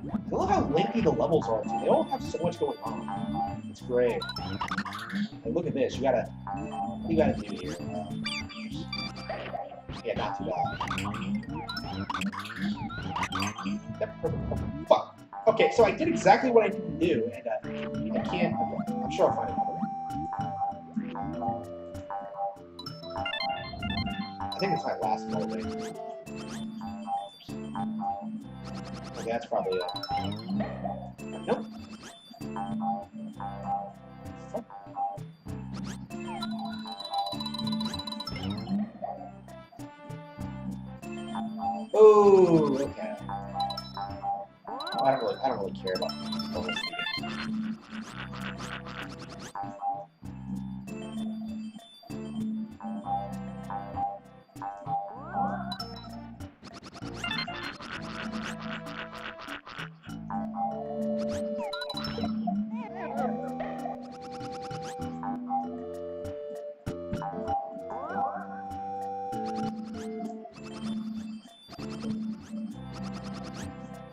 I love how lengthy the levels are, too. They all have so much going on. It's great. Hey, look at this. You gotta do here. Yeah, not too bad. Yep, perfect. Fuck. Okay, so I did exactly what I need to do, and I can't. Okay, I'm sure I'll find another one. I think it's my last moment. Okay, that's probably it. Nope. Fuck. Oh, okay. I don't really care about bonus games.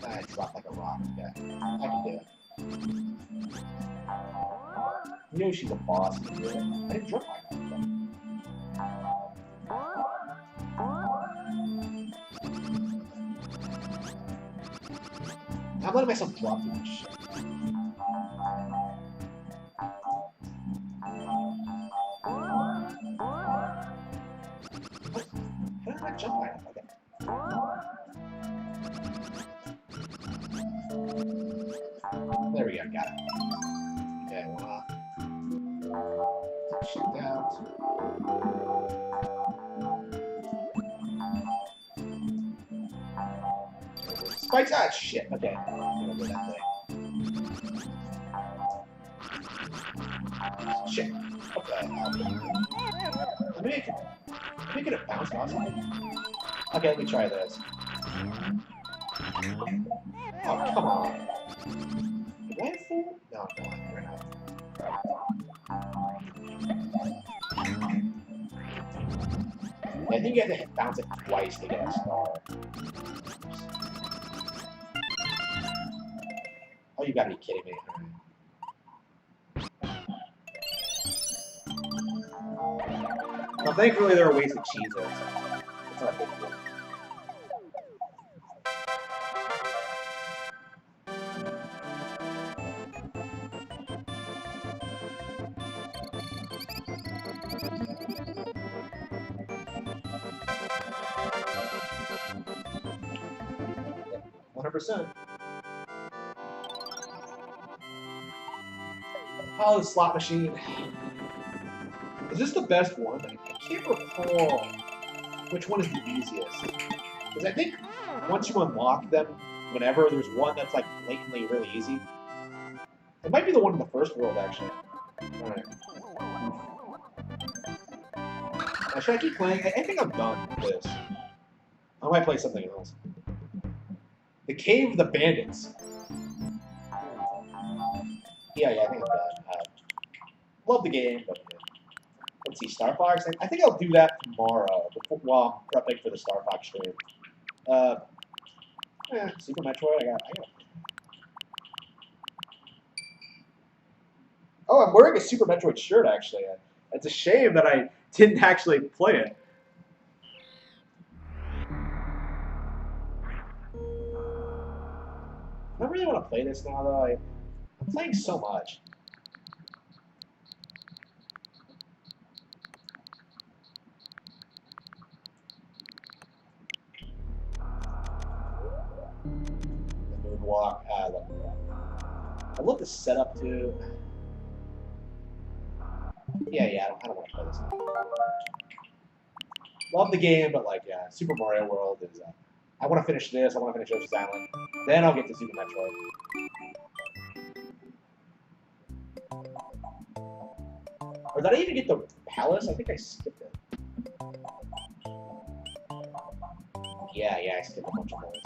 I dropped like a rock. Yeah, I can do it. You know she's a boss. I didn't drop my rock. I'm letting myself drop too much shit. How did I jump high enough? Okay. There we go, got it. Okay, shoot out. Spikes out, shit. Okay, I'm gonna do that thing. Shit. Okay. Maybe it could bounce off something. Okay, let me try this. Oh, come on. Did I fool? No, no, we're not. I think you have to bounce it twice to get a star. Oh, you gotta be kidding me. Well, thankfully there are ways to cheese it. It's not a big deal. Yep, 100%. Oh, the slot machine. Is this the best one? I can't recall which one is the easiest. Because I think once you unlock them, whenever there's one that's like blatantly really easy. It might be the one in the first world, actually. Alright. Now, should I keep playing? I think I'm done with this. I might play something else. The Cave of the Bandits. Yeah, I think I'm done. Love the game, but let's see, Star Fox. I think I'll do that tomorrow while I'm prepping for the Star Fox stream. Super Metroid. I got. Oh, I'm wearing a Super Metroid shirt actually. It's a shame that I didn't actually play it. I don't really want to play this now, though. I'm playing so much. The moonwalk. I love the moonwalk. I love the setup too. Yeah, I don't want to play this now. love the game, but like, yeah, Super Mario World is. I want to finish this. I want to finish Yoshi's Island. Then I'll get to Super Metroid. Or did I even get the palace? I think I skipped it. Yeah, I skipped a bunch of those.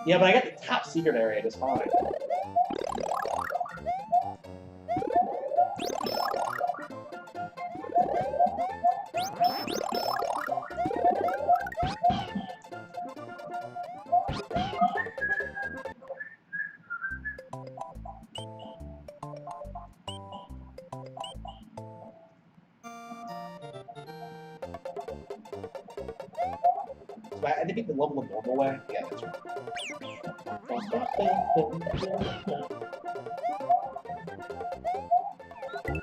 Yeah, but I got the top secret area just fine. I had to beat the level the normal way. Yeah, that's right.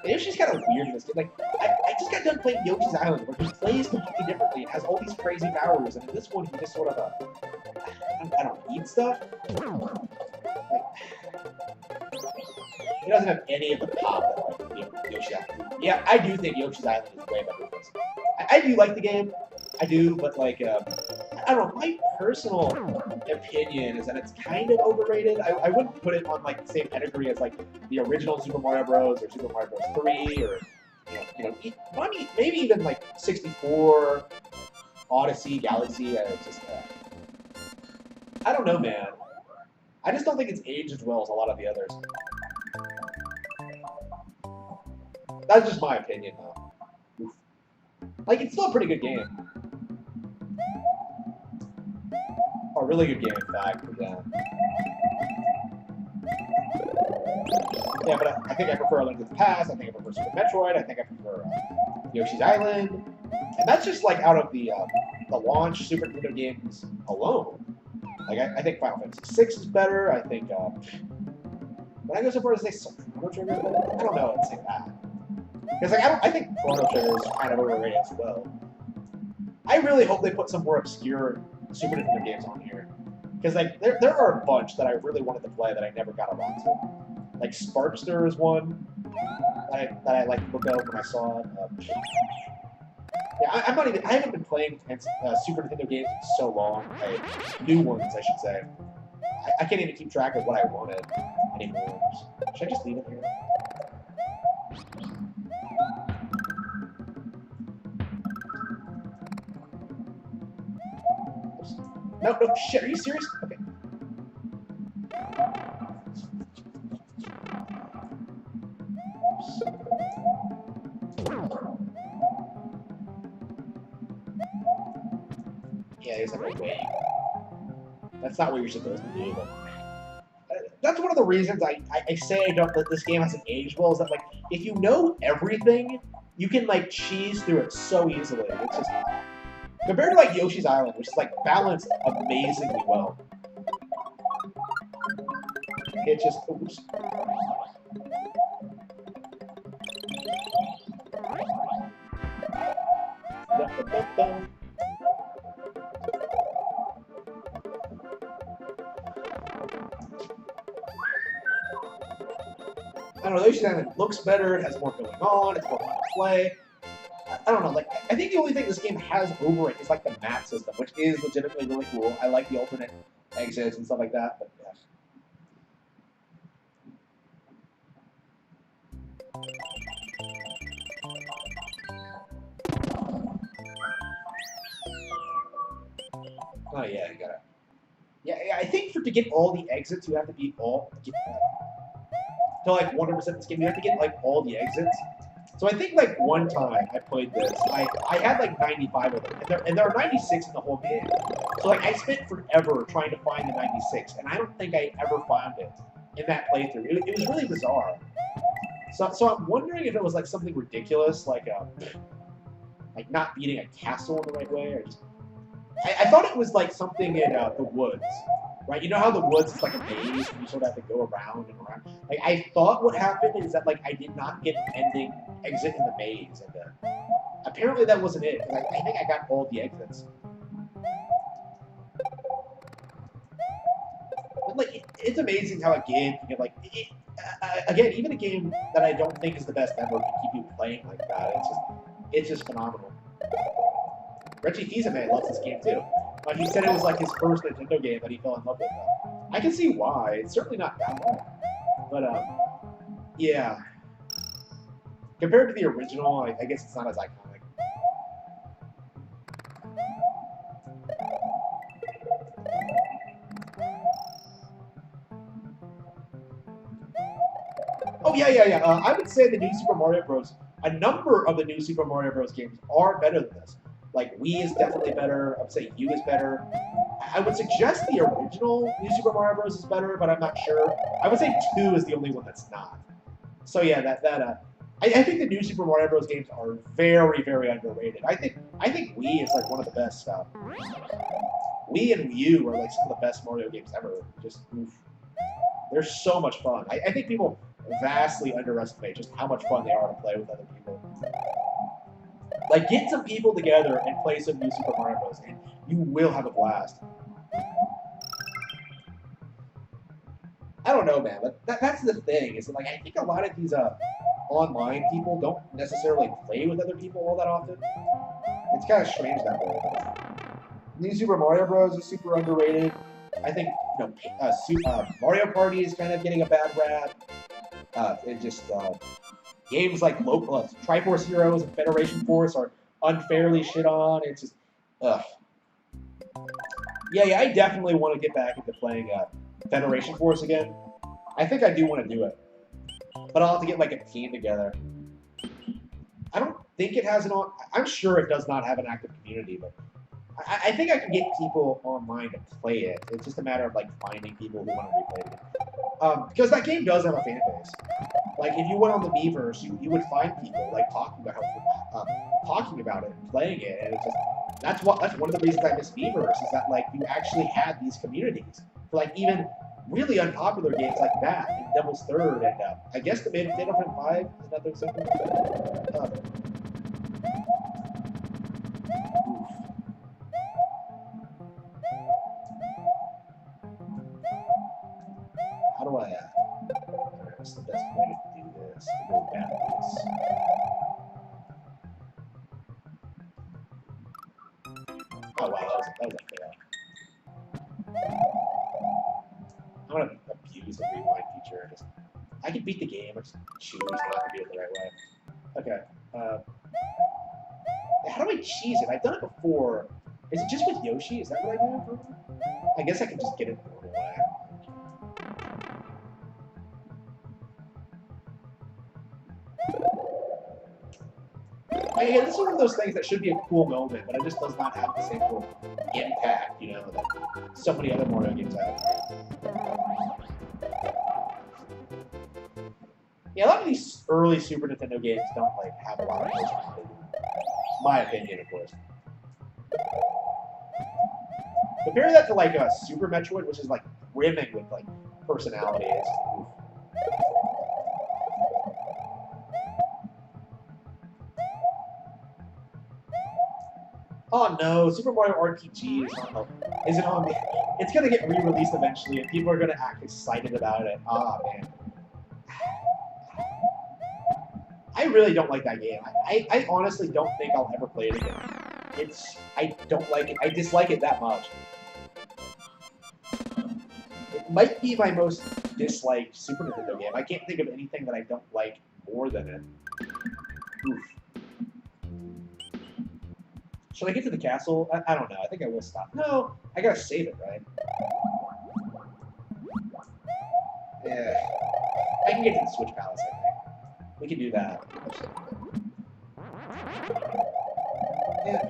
Yoshi's kind of weird in this game. Like, I just got done playing Yoshi's Island, where he plays completely differently and has all these crazy powers, and in this one he just sort of I don't eat stuff. Like, he doesn't have any of the pop that like Yoshi has. Yeah, I do think Yoshi's Island is way better than this. I do like the game. I do, but like, I don't know, my personal opinion is that it's kind of overrated. I wouldn't put it on like the same pedigree as like the original Super Mario Bros. Or Super Mario Bros. 3 or, maybe even like 64, Odyssey, Galaxy. I don't know, man. I just don't think it's aged as well as a lot of the others. That's just my opinion, though. Oof. Like, it's still a pretty good game. A really good game, in fact. Yeah, but I think I prefer Link to the Past. I think I prefer Super Metroid. I think I prefer Yoshi's Island. And that's just like out of the launch Super Nintendo games alone. Like I think Final Fantasy VI is better. I think would I go so far as to say Chrono Trigger is better? I don't know. I'd say that because like I think Chrono Trigger is kind of overrated as well. I really hope they put some more obscure Super Nintendo games on here. Because like there are a bunch that I really wanted to play that I never got around to. Like Sparkster is one that I like looked up when I saw it. Yeah, I haven't been playing Super Nintendo games in so long. New ones, I should say. I can't even keep track of what I wanted anymore. Should I just leave it here? No, shit, are you serious? Okay. Yeah, there's like a way. That's not what you're supposed to do, but... that's one of the reasons I say I don't that this game hasn't aged well, is that, like, if you know everything, you can, like, cheese through it so easily. It's just... compared to, like, Yoshi's Island, which is, like, balanced amazingly well. It just... oops. I don't know, Yoshi's Island looks better, it has more going on, it's more fun to play. I don't know, like, I think the only thing this game has over it is, like, the map system, which is legitimately really cool. I like the alternate exits and stuff like that, but yeah. Oh, yeah, you gotta... Yeah, I think to get all the exits, you have to beat all... to, like, 100% this game, you have to get, like, all the exits. So I think, like, one time I played this, I had, like, 95 of them, and there are 96 in the whole game. So, like, I spent forever trying to find the 96, and I don't think I ever found it in that playthrough. It was really bizarre. So I'm wondering if it was, like, something ridiculous, like not beating a castle in the right way, or just... I thought it was, like, something in the woods. Right, you know how the woods is like a maze and you sort of have to go around and around? Like, I thought what happened is that, like, I did not get an ending exit in the maze. And apparently that wasn't it, because I think I got all the exits. But, like, it's amazing how a game can get, like... again, even a game that I don't think is the best ever can keep you playing like that. It's just... it's just phenomenal. Reggie Fils-Aimé loves this game too. He said it was like his first Nintendo game that he fell in love with. I can see why. It's certainly not that long. But, yeah. Compared to the original, I guess it's not as iconic. Oh, yeah. I would say the new Super Mario Bros. A number of the new Super Mario Bros. Games are better than this. Like, Wii is definitely better. I would say U is better. I would suggest the original New Super Mario Bros. Is better, but I'm not sure. I would say 2 is the only one that's not. So yeah, I think the new Super Mario Bros. Games are very, very underrated. I think Wii is like one of the best stuff. Wii and Wii U are like some of the best Mario games ever. Just oof. They're so much fun. I think people vastly underestimate just how much fun they are to play with other people. Like, get some people together and play some new Super Mario Bros. And you will have a blast. I don't know, man, but that's the thing. Is that, like, I think a lot of these online people don't necessarily play with other people all that often. It's kind of strange that way. New Super Mario Bros. Is super underrated. I think Mario Party is kind of getting a bad rap. Games like Triforce Heroes and Federation Force are unfairly shit on. It's just, ugh. Yeah, I definitely want to get back into playing Federation Force again. I think I do want to do it. But I'll have to get like a team together. I don't think it has I'm sure it does not have an active community, but I think I can get people online to play it. It's just a matter of like finding people who want to replay it. Because that game does have a fan base. Like if you went on the Miiverse, you would find people like talking about it and playing it, and it's just that's one of the reasons I miss Miiverse is that like you actually had these communities for like even really unpopular games like that and Devil's Third and I guess the Fatal Frame 5 is another example. How do I what's the best way to do this? To go backwards. Oh wow, that was a fail. I'm gonna abuse the rewind feature. I can beat the game, I just choose not to do it the right way. Okay. How do I cheese it? I've done it before. Is it just with Yoshi? Is that what I do? I guess I can just get it the normal way. Yeah, this is one of those things that should be a cool moment, but it just does not have the same sort of impact, you know, that so many other Mario games have. Yeah, a lot of these early Super Nintendo games don't like have a lot of personality. My opinion, of course. Compare that to like a Super Metroid, which is like brimming with like personality. It's just, oof. Oh no, Super Mario RPG isn't on the. It's gonna get re-released eventually, and people are gonna act excited about it. Ah man, I really don't like that game. I honestly don't think I'll ever play it again. I don't like it. I dislike it that much. It might be my most disliked Super Nintendo game. I can't think of anything that I don't like more than it. Oof. Should I get to the castle? I don't know. I think I will stop. No, I gotta save it, right? Yeah. I can get to the Switch Palace, I think. We can do that. Yeah.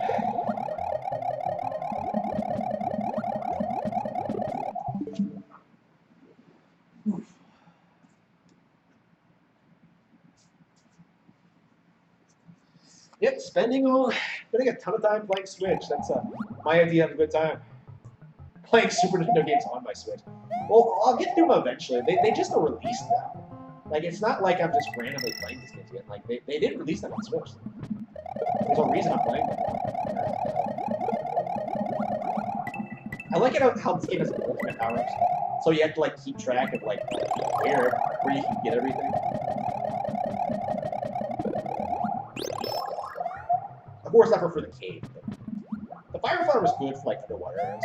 Yep, spending a ton of time playing Switch. That's my idea of a good time. Playing Super Nintendo games on my Switch. Well, I'll get through them eventually. They just released them. Like, it's not like I'm just randomly playing these games again. Like, they didn't release them on Switch. There's a reason I'm playing them. I like it how this game has ultimate powers. So you have to, like, keep track of, like, where you can get everything. Of course, never for the cave. But the Firefighter was good for like underwater areas.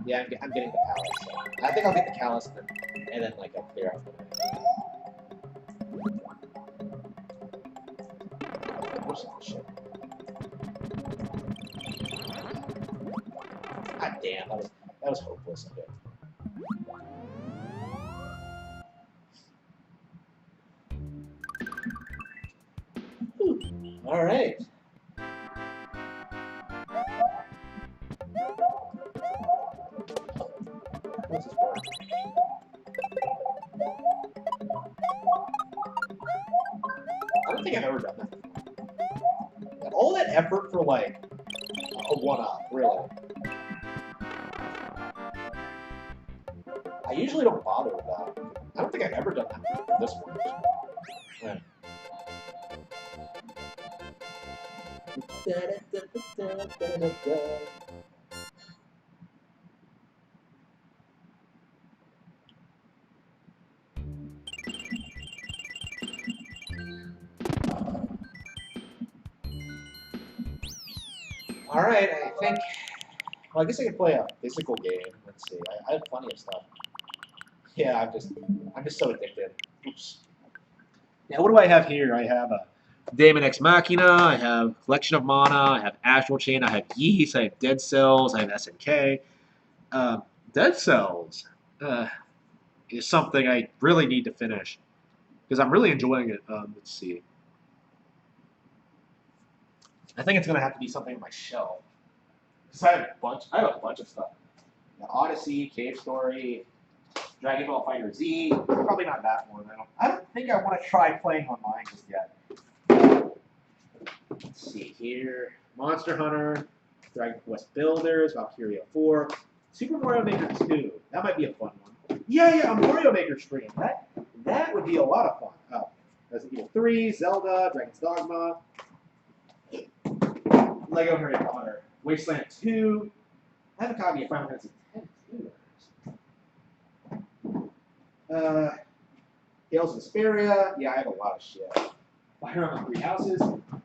Yeah, I'm getting the Palace. So I think I'll get the Callus and then like I'll clear out the What's that shit? God damn, that was hopeless. Okay. All right. What's this word? I don't think I've ever done that before. All that effort for like a one-up, really. I usually don't bother with that. I don't think I've ever done that for this one. Right. All right, I think. Well, I guess I could play a physical game. Let's see. I have plenty of stuff. Yeah, I'm just so addicted. Oops. Yeah, what do I have here? I have a Daemon Ex Machina, I have Collection of Mana, I have Astral Chain, I have Yeast, I have Dead Cells, I have SNK. Dead Cells is something I really need to finish because I'm really enjoying it. Let's see. I think it's gonna have to be something on my shelf because I have a bunch of stuff. The Odyssey, Cave Story, Dragon Ball Fighter Z. Probably not that one. I don't think I want to try playing online just yet. Let's see here. Monster Hunter, Dragon Quest Builders, Valkyria 4, Super Mario Maker 2. That might be a fun one. Yeah, a Mario Maker stream. That would be a lot of fun. Resident Evil 3, Zelda, Dragon's Dogma, Lego Harry Potter, Wasteland 2. I have a copy of Final Fantasy X too. Tales of Vesperia. Yeah, I have a lot of shit. Fire Emblem Three Houses.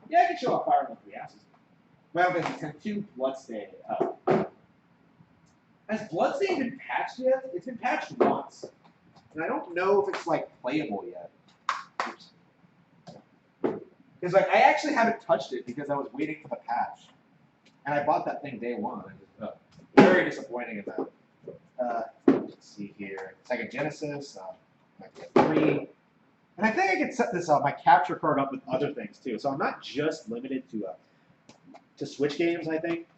Yeah, I can show off Fire Emblem Three Houses. Final Fantasy X-2, Bloodstained. Has Bloodstained been patched yet? It's been patched once. And I don't know if it's, like, playable yet. Because, like, I actually haven't touched it because I was waiting for the patch. And I bought that thing day one. Very disappointing about it. Let's see here. Sega Genesis, 3. And I think I can set this my capture card up with other things too. So I'm not just limited to Switch games, I think.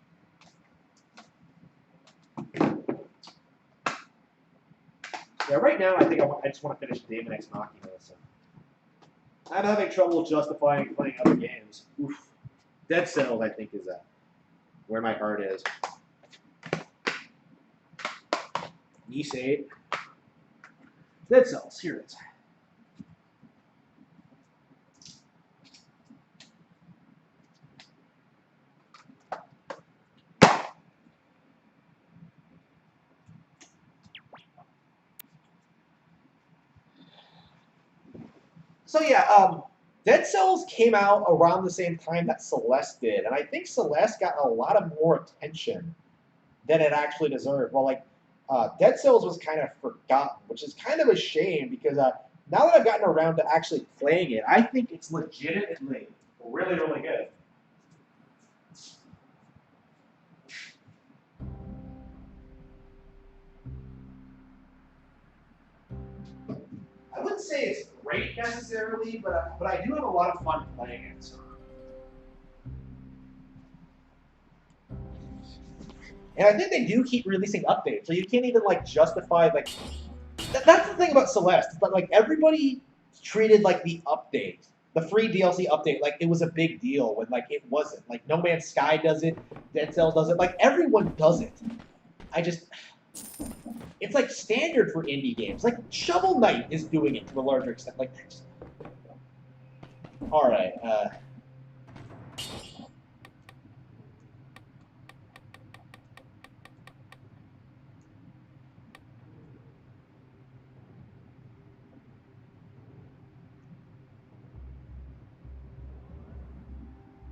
Yeah, right now I think I just want to finish Daemon Ex Machina. So I'm having trouble justifying playing other games. Oof. Dead Cells, I think, is where my heart is. Yeast 8. Dead Cells, here it is. So yeah, Dead Cells came out around the same time that Celeste did, and I think Celeste got a lot of more attention than it actually deserved. Well, like, Dead Cells was kind of forgotten, which is kind of a shame because now that I've gotten around to actually playing it, I think it's legitimately really, really good. I wouldn't say it's great necessarily, but I do have a lot of fun playing it. So. And I think they do keep releasing updates, so you can't even like justify like. That's the thing about Celeste. It's like everybody treated like the update, the free DLC update, like it was a big deal when like it wasn't. Like No Man's Sky does it, Dead Cells does it, like everyone does it. It's like standard for indie games. Like Shovel Knight is doing it to a larger extent. Like, all right.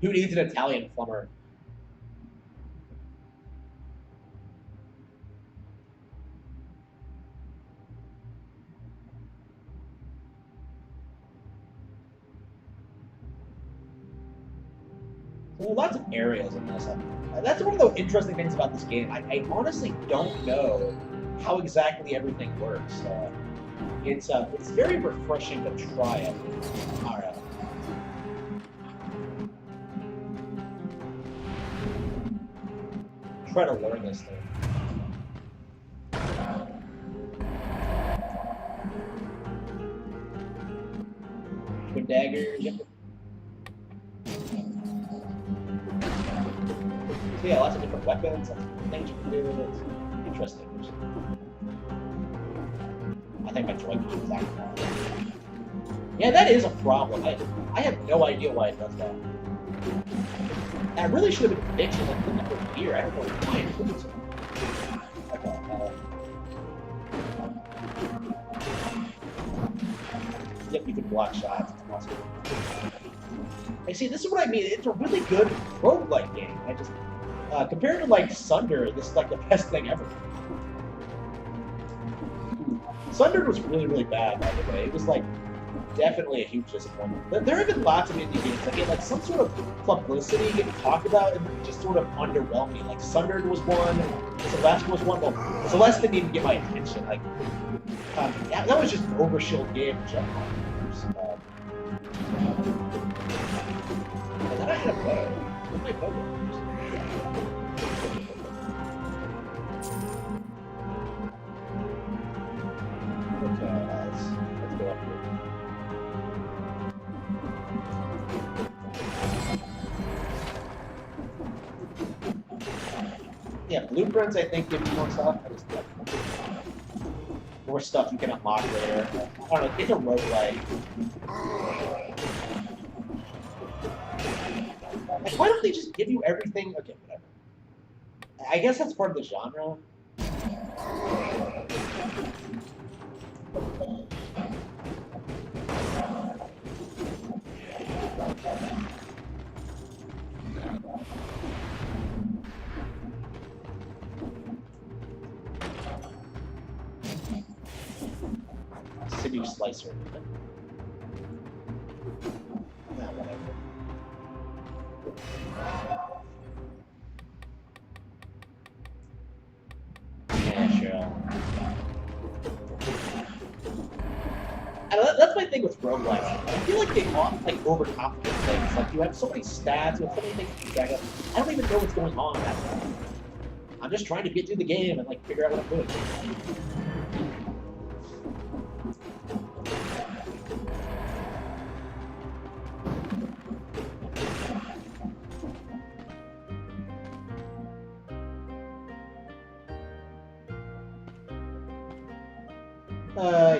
Who needs an Italian plumber? So lots of areas in this. That's one of the interesting things about this game. I honestly don't know how exactly everything works. It's very refreshing to try it. All right. Try to learn this thing. Good daggers. Yep. So yeah, lots of different weapons, lots of different things you can do. It's interesting. I think my joint is exactly that. Yeah, that is a problem. I have no idea why it does that. I really should have been fixing it for here. I don't know why it did so. Okay, yep, you can block shots. It's possible. I see, this is what I mean. It's a really good roguelike game. I just, compared to like Sunder, this is like the best thing ever. Sunder was really, really bad, by the way. It was like definitely a huge disappointment. There have been lots of indie games that get like some sort of publicity getting talked about and just sort of underwhelm me. Like Sunder was one, Celeste was one. Well, Celeste didn't even get my attention. Like, yeah, that was just an overshilled game in general. And then I had a bow. Where's my bow? Let's go up here. Yeah, blueprints I think give you more stuff. More stuff you can unlock later. I don't know, it's a roguelike. Like, why don't they just give you everything? Okay, whatever. I guess that's part of the genre. Sinew slicer. Nah, whatever. Yeah, sure. And that's my thing with roguelikes. I feel like they often like overcomplicate things. Like you have so many stats, you have so many things to check out. I don't even know what's going on at that point. I'm just trying to get through the game and like figure out what I'm doing.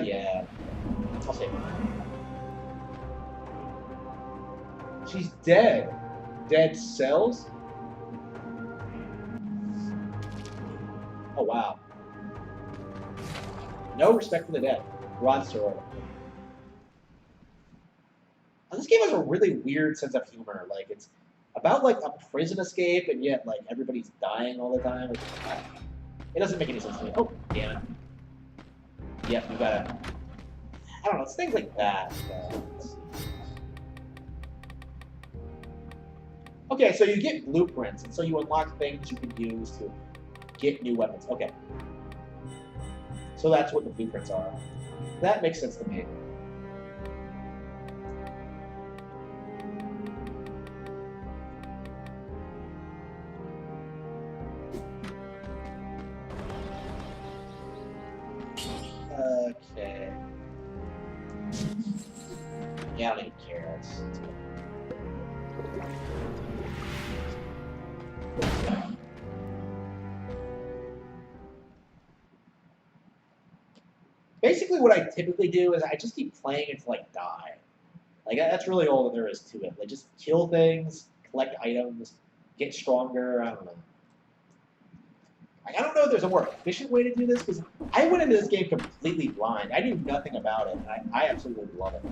Yeah. I'll save her. She's dead. Dead cells? Oh, wow. No respect for the dead. Rod Serrano. This game has a really weird sense of humor. Like, it's about, like, a prison escape, and yet, like, everybody's dying all the time. It doesn't make any sense to me. Oh, damn it. Yep, you gotta... I don't know, it's things like that. Okay, so you get blueprints, and so you unlock things you can use to get new weapons. Okay. So that's what the blueprints are. That makes sense to me. Okay. Yeah, I don't even care. It's basically what I typically do is I just keep playing until I die. Like, that's really all that there is to it. Like, just kill things, collect items, get stronger, I don't know. Like, I don't know if there's a more efficient way to do this, because I went into this game completely blind. I knew nothing about it, and I absolutely love it.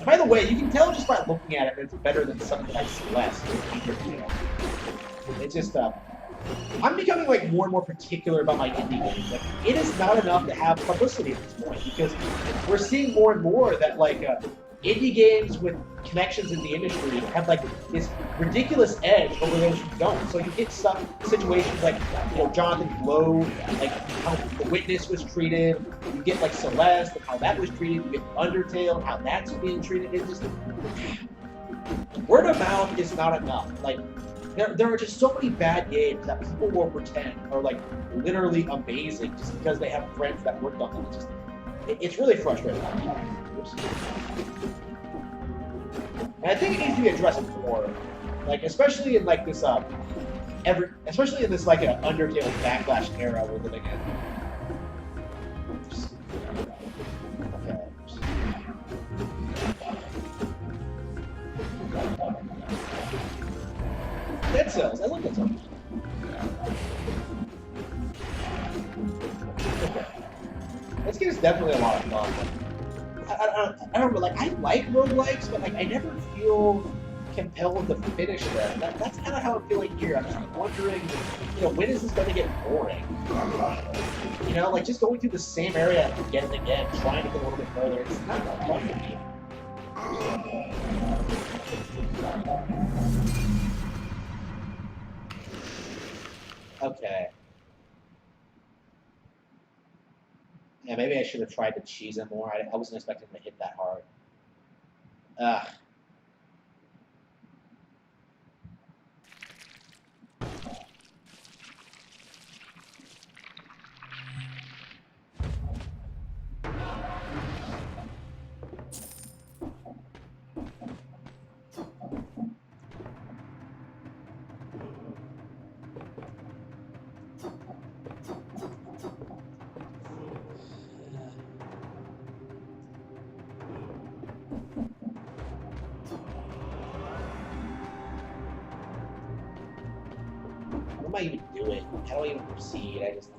By the way, you can tell just by looking at it that it's better than something like Celeste. It's just, I'm becoming like more and more particular about my indie games. Like, it is not enough to have publicity at this point, because we're seeing more and more that like indie games with connections in the industry have like this ridiculous edge over those who don't. So you get some situations like, you know, Jonathan Blow, like how The Witness was treated. You get like Celeste and how that was treated. You get Undertale, how that's being treated. It's just word of mouth is not enough. Like there are just so many bad games that people will pretend are like literally amazing just because they have friends that worked on them. It's really frustrating. Oops. And I think it needs to be addressed more, like especially in like this especially in this like an Undertale backlash era we're living in. Dead Cells. I love Dead Cells. Okay. This game is definitely a lot of fun. I don't know, like, I like roguelikes, but like, I never feel compelled to finish them. That's kind of how I'm feeling here. I'm just wondering, you know, when is this going to get boring? You know, like, just going through the same area again and again, trying to get a little bit further, it's not that fun for me. Okay. Yeah, maybe I should have tried to cheese him more. I wasn't expecting him to hit that hard. Ugh. What am I even doing? How do I even proceed? I just...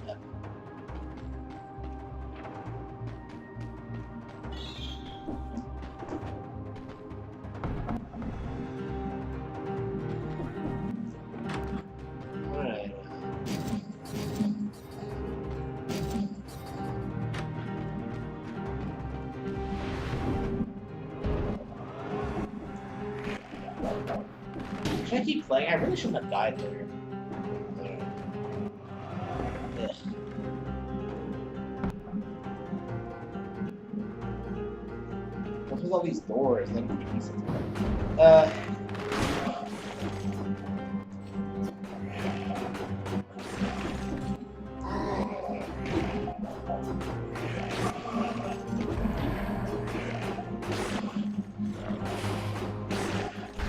Alright. Should I keep playing? I really shouldn't have died there. What's with all these doors? Like,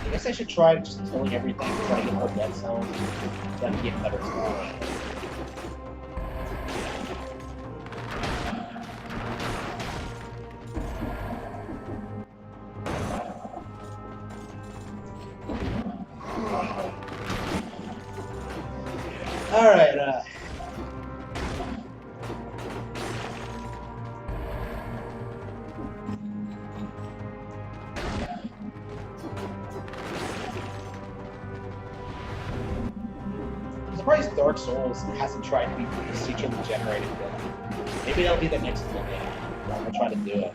I guess I should try just killing everything, try to get more dead zones, so I can get better score. Alright, I'm surprised Dark Souls hasn't tried to be procedurally generated yet. Maybe that'll be the next thing. I'll try to do it.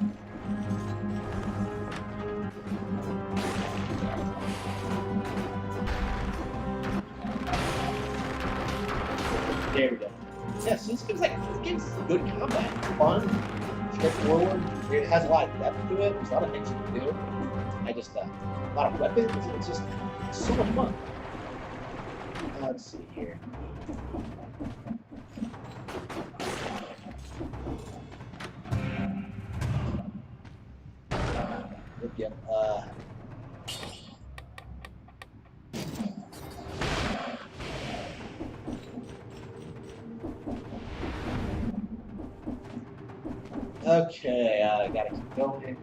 There we go. Yeah, so this game's good combat. Fun, straightforward. It has a lot of depth to it. There's a lot of things you can do. A lot of weapons. It's just so much fun. Let's see here. Yep. Okay, I gotta keep going.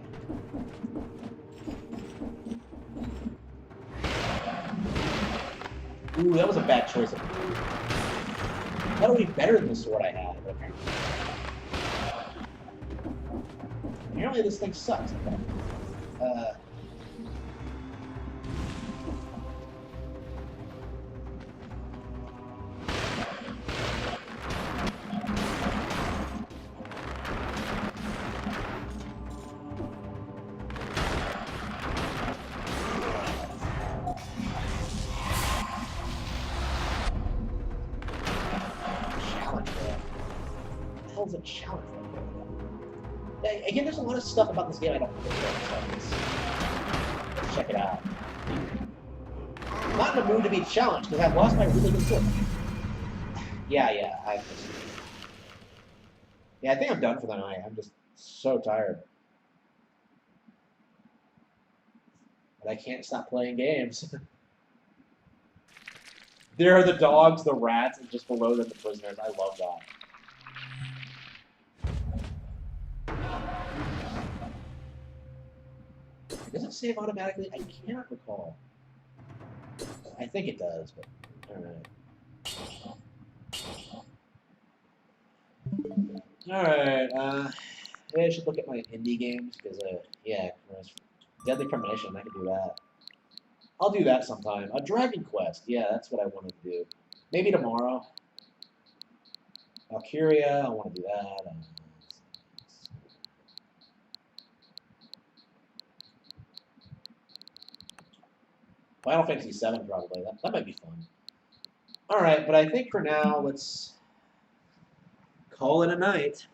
Ooh, that was a bad choice. That would be better than the sword I had. But apparently this thing sucks. A challenge. Again, there's a lot of stuff about this game I don't really know, so let's check it out. I'm not in the mood to be challenged because I've lost my really good sword. Yeah, I think I'm done for the night. I'm just so tired. But I can't stop playing games. There are the dogs, the rats, and just below them the prisoners. I love that. Does it save automatically? I cannot recall. I think it does, but alright. Alright, maybe I should look at my indie games, because, yeah, Deadly Premonition, I can do that. I'll do that sometime. A Dragon Quest, yeah, that's what I wanted to do. Maybe tomorrow. Valkyria, I want to do that. Final Fantasy VII, probably. That might be fun. Alright, but I think for now, let's call it a night.